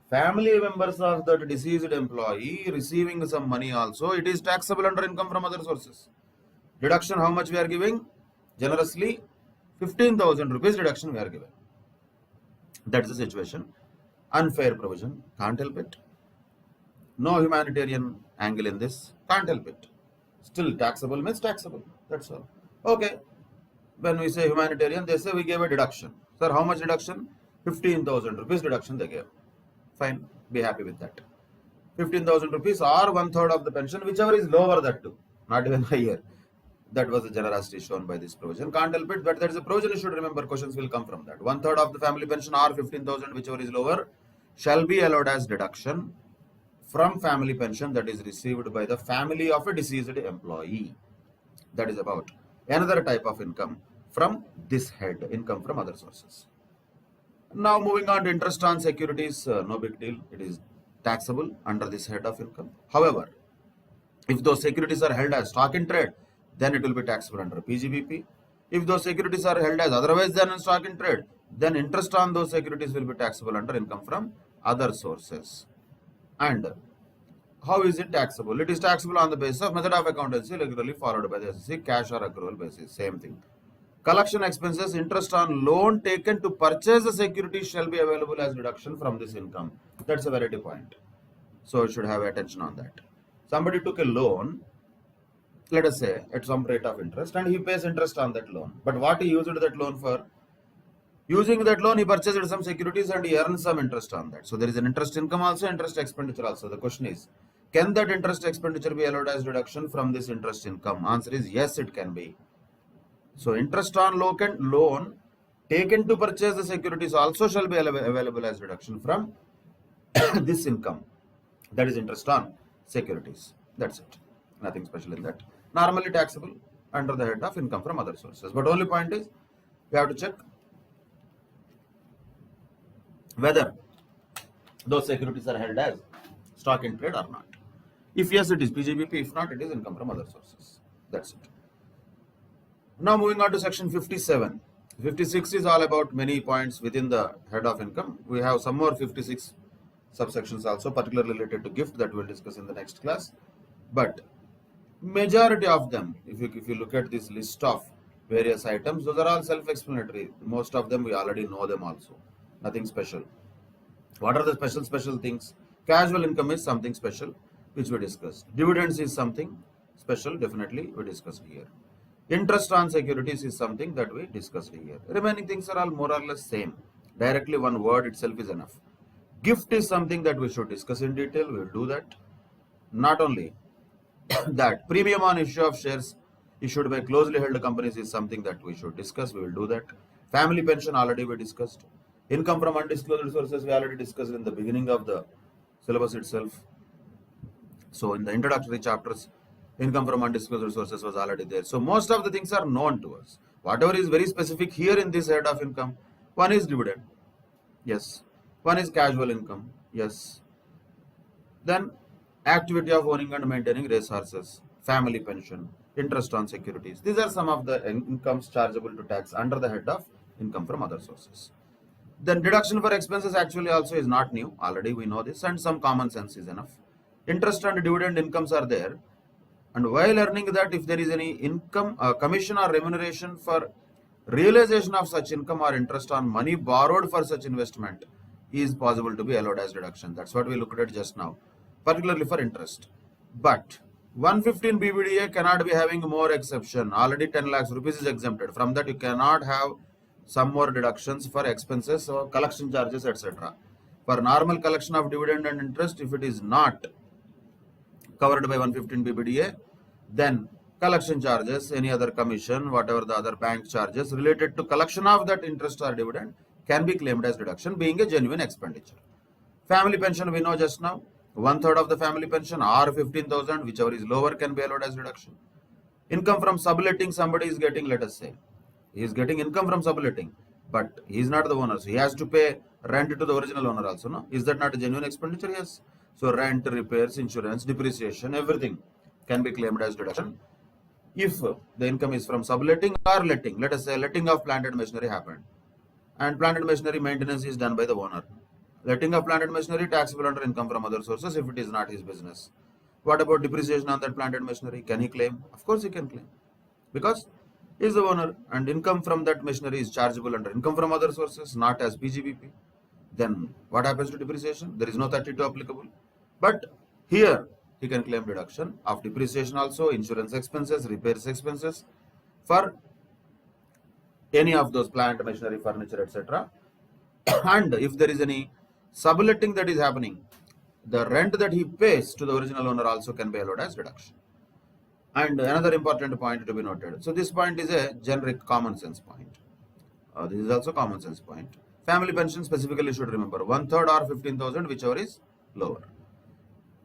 family members of the deceased employee receiving some money also, it is taxable under income from other sources. Deduction, how much we are giving? Generously 15,000 rupees deduction we are giving. That is the situation. Unfair provision, can't help it. No humanitarian angle in this, can't help it. Still taxable means taxable, that's all. Okay. when we say humanitarian, they say we gave a deduction. Sir, how much deduction? 15,000 rupees deduction they gave. Fine, be happy with that. 15,000 rupees or 1/3 of the pension, whichever is lower, that too, not even higher. That was the generosity shown by this provision. Can't help it, but there is a provision you should remember. Questions will come from that. 1/3 of the family pension or 15,000, whichever is lower, shall be allowed as deduction from family pension that is received by the family of a deceased employee. That is about another type of income from this head, income from other sources. Now moving on to interest on securities, no big deal. It is taxable under this head of income. However, if those securities are held as stock in trade, then it will be taxable under PGBP. If those securities are held as otherwise than stock in trade, then interest on those securities will be taxable under income from other sources. And how is it taxable? It is taxable on the basis of method of accountancy regularly followed by the SEC, cash or accrual basis. Same thing. Collection expenses, interest on loan taken to purchase the securities shall be available as deduction from this income. That's a variety point. So you should have attention on that. Somebody took a loan, let us say, at some rate of interest, and he pays interest on that loan. But what he used that loan for? Using that loan, he purchased some securities and he earns some interest on that. So there is an interest income also, interest expenditure also. The question is, can that interest expenditure be allowed as deduction from this interest income? Answer is yes, it can be. So interest on loan taken to purchase the securities also shall be available as deduction from this income. That is interest on securities. That's it. Nothing special in that. Normally taxable under the head of income from other sources. But only point is, you have to check whether those securities are held as stock in trade or not. If yes, it is PGBP. If not, it is income from other sources. That's it. Now moving on to section 57. 56 is all about many points within the head of income. We have some more 56 subsections also, particularly related to gift, that we'll discuss in the next class. But majority of them, if you look at this list of various items, those are all self-explanatory. Most of them we already know them also. Nothing special. What are the special things? Casual income is something special, which we discussed. Dividends is something special, definitely we discussed here. Interest on securities is something that we discussed here. Remaining things are all more or less same. Directly one word itself is enough. Gift is something that we should discuss in detail. We will do that. Not only that, premium on issue of shares issued by closely held companies is something that we should discuss. We will do that. Family pension already we discussed. Income from undisclosed sources we already discussed in the beginning of the syllabus itself. So in the introductory chapters, income from undisclosed sources was already there. So most of the things are known to us. Whatever is very specific here in this head of income, one is dividend. Yes. One is casual income. Yes. Then activity of owning and maintaining racehorses, family pension, interest on securities. These are some of the incomes chargeable to tax under the head of income from other sources. Then deduction for expenses actually also is not new. Already we know this, and some common sense is enough. Interest and dividend incomes are there. And while earning that, if there is any income, commission or remuneration for realization of such income or interest on money borrowed for such investment is possible to be allowed as deduction. That's what we looked at just now, particularly for interest. But 115 BBDA cannot be having more exception. Already 10 lakhs rupees is exempted. From that, you cannot have some more deductions for expenses or collection charges, etc. For normal collection of dividend and interest, if it is not covered by 115 BBDA, then collection charges, any other commission, whatever the other bank charges related to collection of that interest or dividend can be claimed as deduction, being a genuine expenditure. Family pension we know just now, 1/3 of the family pension or 15,000, whichever is lower, can be allowed as deduction. Income from subletting, somebody is getting, let us say, he is getting income from subletting, but he is not the owner, so he has to pay rent to the original owner also, no? Is that not a genuine expenditure? Yes. So rent, repairs, insurance, depreciation, everything can be claimed as deduction if the income is from subletting or letting. Let us say letting of plant and machinery happened, and plant and machinery maintenance is done by the owner. Letting of plant and machinery taxable under income from other sources if it is not his business. What about depreciation on that plant and machinery? Can he claim? Of course he can claim, because he is the owner, and income from that machinery is chargeable under income from other sources, not as PGBP. Then what happens to depreciation? There is no 32 applicable. But here he can claim deduction of depreciation also, insurance expenses, repairs expenses for any of those plant, machinery, furniture, etc. And if there is any subletting that is happening, the rent that he pays to the original owner also can be allowed as deduction. And another important point to be noted. So this point is a generic common sense point. This is also common sense point. Family pension specifically should remember 1/3 or 15,000, whichever is lower.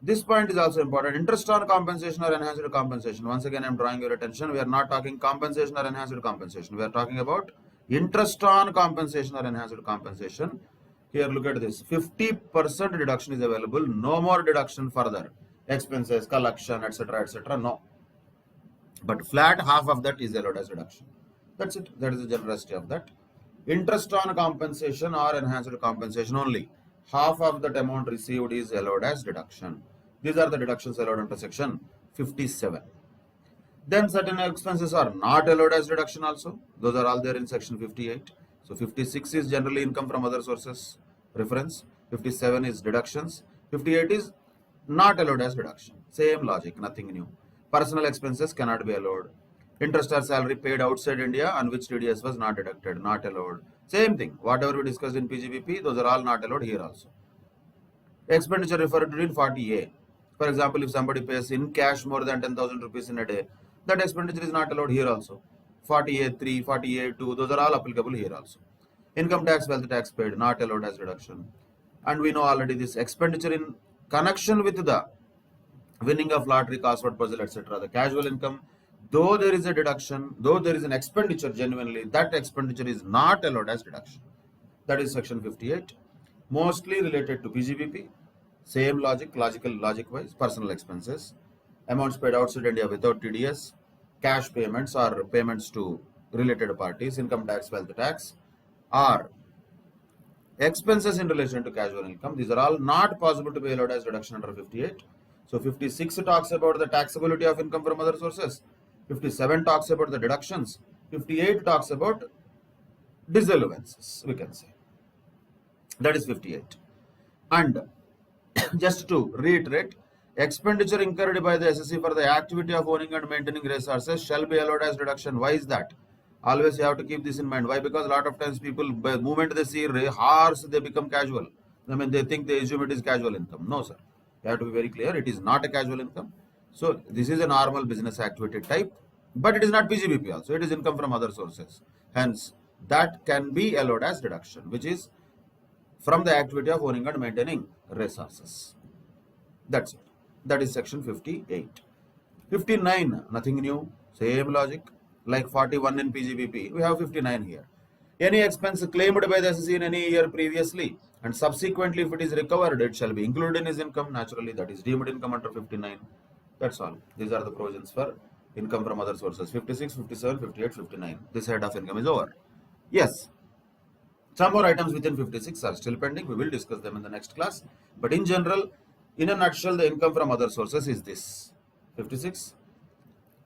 This point is also important. Interest on compensation or enhanced compensation. Once again, I am drawing your attention. We are not talking compensation or enhanced compensation. We are talking about interest on compensation or enhanced compensation. Here, look at this. 50% deduction is available. No more deduction further. Expenses, collection, etc., etc. No. But flat half of that is allowed as deduction. That's it. That is the generosity of that. Interest on compensation or enhanced compensation only. Half of that amount received is allowed as deduction. These are the deductions allowed under section 57. Then certain expenses are not allowed as deduction also. Those are all there in section 58. So 56 is generally income from other sources, reference. 57 is deductions. 58 is not allowed as deduction. Same logic, nothing new. Personal expenses cannot be allowed. Interest or salary paid outside India on which TDS was not deducted, not allowed. Same thing. Whatever we discussed in PGBP, those are all not allowed here also. Expenditure referred to in 40A. For example, if somebody pays in cash more than 10,000 rupees in a day, that expenditure is not allowed here also. 40A3, 40A2, those are all applicable here also. Income tax, wealth tax paid, not allowed as deduction. And we know already this expenditure in connection with the winning of lottery, crossword puzzle, etc. The casual income, though there is a deduction, though there is an expenditure genuinely, that expenditure is not allowed as deduction. That is section 58. Mostly related to PGBP. Same logic wise, personal expenses, amounts paid outside India without TDS, cash payments or payments to related parties, income tax, wealth tax, or expenses in relation to casual income. These are all not possible to be allowed as deduction under 58. So 56 talks about the taxability of income from other sources. 57 talks about the deductions. 58 talks about disallowances, we can say. That is 58. And just to reiterate, expenditure incurred by the SSC for the activity of owning and maintaining resources shall be allowed as deduction. Why is that? Always you have to keep this in mind. Why? Because a lot of times people, by the moment they see horse, they become casual. I mean, they think they assume it is casual income. No, sir. You have to be very clear. It is not a casual income. So this is a normal business activity type, but it is not PGBP also. It is income from other sources. Hence, that can be allowed as deduction, which is from the activity of owning and maintaining resources. That's it. That is section 58. 59, nothing new. Same logic. Like 41 in PGBP, we have 59 here. Any expense claimed by the SSC in any year previously and subsequently if it is recovered, it shall be included in his income. Naturally, that is deemed income under 59. That's all. These are the provisions for income from other sources. 56, 57, 58, 59. This head of income is over. Yes. Some more items within 56 are still pending. We will discuss them in the next class. But in general, in a nutshell, the income from other sources is this. 56.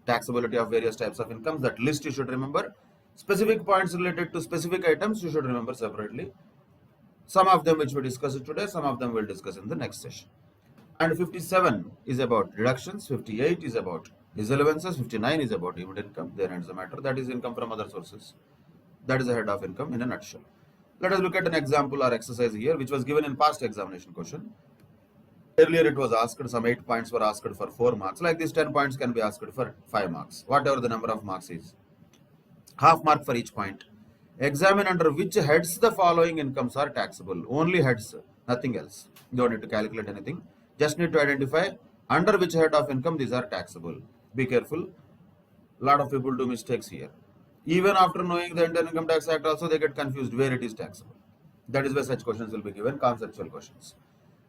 Taxability of various types of incomes. That list you should remember. Specific points related to specific items you should remember separately. Some of them which we discussed today, some of them we'll discuss in the next session. And 57 is about deductions. 58 is about disallowances. 59 is about deemed income. There ends the matter. That is income from other sources. That is the head of income in a nutshell. Let us look at an example or exercise here, which was given in past examination question. Earlier it was asked, some 8 points were asked for 4 marks. Like this, 10 points can be asked for 5 marks, whatever the number of marks is. Half mark for each point. Examine under which heads the following incomes are taxable. Only heads, nothing else. You don't need to calculate anything. Just need to identify under which head of income these are taxable. Be careful. A lot of people do mistakes here. Even after knowing the Indian Income Tax Act also, they get confused where it is taxable. That is why such questions will be given, conceptual questions.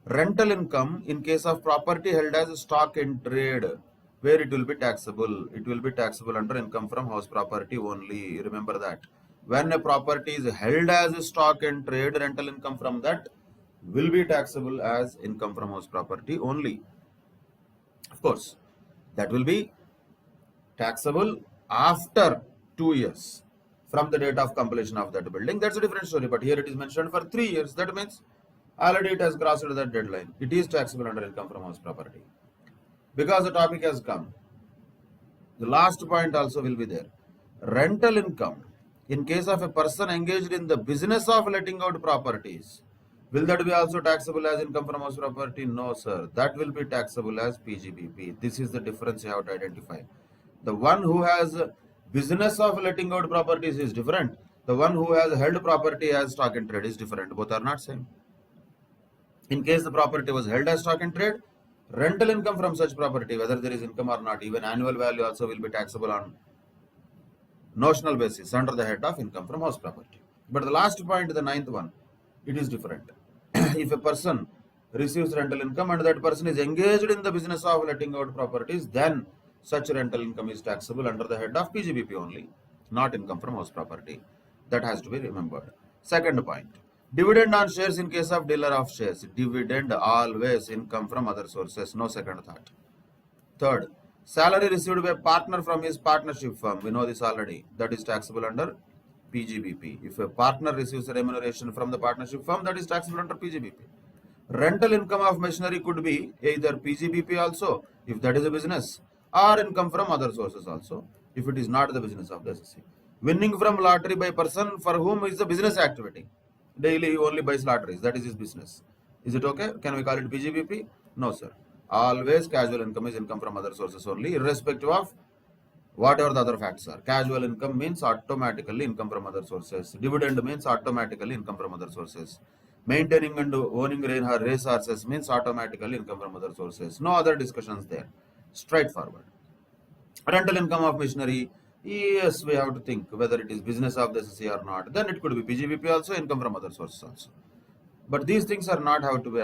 Rental income in case of property held as stock in trade, where it will be taxable. It will be taxable under income from house property only. Remember that. When a property is held as stock in trade, rental income from that will be taxable as income from house property only. Of course, that will be taxable after 2 years from the date of completion of that building. That's a different story, but here it is mentioned for 3 years. That means already it has crossed that deadline. It is taxable under income from house property. Because the topic has come, the last point also will be there. Rental income In case of a person engaged in the business of letting out properties, will that be also taxable as income from house property? No, sir. That will be taxable as PGBP. This is the difference you have to identify. The one who has business of letting out properties is different. The one who has held property as stock in trade is different. Both are not same. In case the property was held as stock in trade, rental income from such property, whether there is income or not, even annual value also will be taxable on notional basis under the head of income from house property. But the last point, the ninth one, it is different. If a person receives rental income and that person is engaged in the business of letting out properties, then such rental income is taxable under the head of PGBP only, not income from house property. That has to be remembered. Second point, dividend on shares in case of dealer of shares. Dividend always income from other sources, no second thought. Third, salary received by partner from his partnership firm. We know this already. That is taxable under PGBP. If a partner receives a remuneration from the partnership firm, that is taxable under PGBP. Rental income of machinery could be either PGBP also, if that is a business, or income from other sources also, if it is not the business of the SSC. Winning from lottery by person for whom is the business activity. Daily he only buys lotteries, that is his business. Is it okay? Can we call it PGBP? No, sir. Always casual income is income from other sources only, irrespective of whatever the other facts are. Casual income means automatically income from other sources. Dividend means automatically income from other sources. Maintaining and owning race horses means automatically income from other sources. No other discussions there. Straightforward. Rental income of machinery, yes, we have to think whether it is business of the SSC or not. Then it could be PGBP also, income from other sources also. But these things are not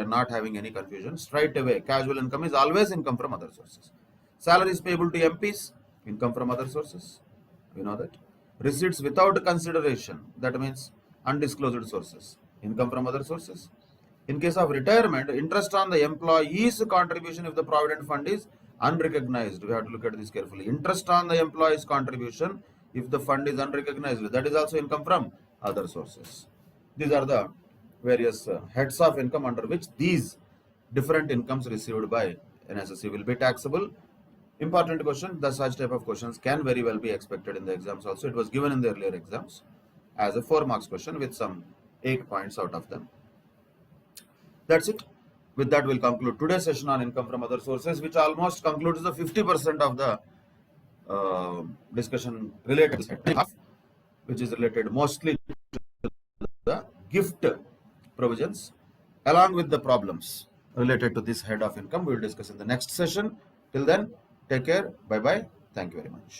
not having any confusion. Straight away, casual income is always income from other sources. Salaries payable to MPs, income from other sources. We know that. Receipts without consideration, that means undisclosed sources, income from other sources. In case of retirement, interest on the employee's contribution if the provident fund is unrecognized. We have to look at this carefully. Interest on the employee's contribution if the fund is unrecognized, that is also income from other sources. These are the various heads of income under which these different incomes received by an SSC will be taxable. Important question, the such type of questions can very well be expected in the exams also. It was given in the earlier exams as a 4 marks question with some 8 points out of them. That's it. With that, we'll conclude today's session on income from other sources, which almost concludes the 50% of the discussion related to this, which is related mostly to the gift provisions along with the problems related to this head of income. We will discuss in the next session. Till then, take care. Bye bye. Thank you very much.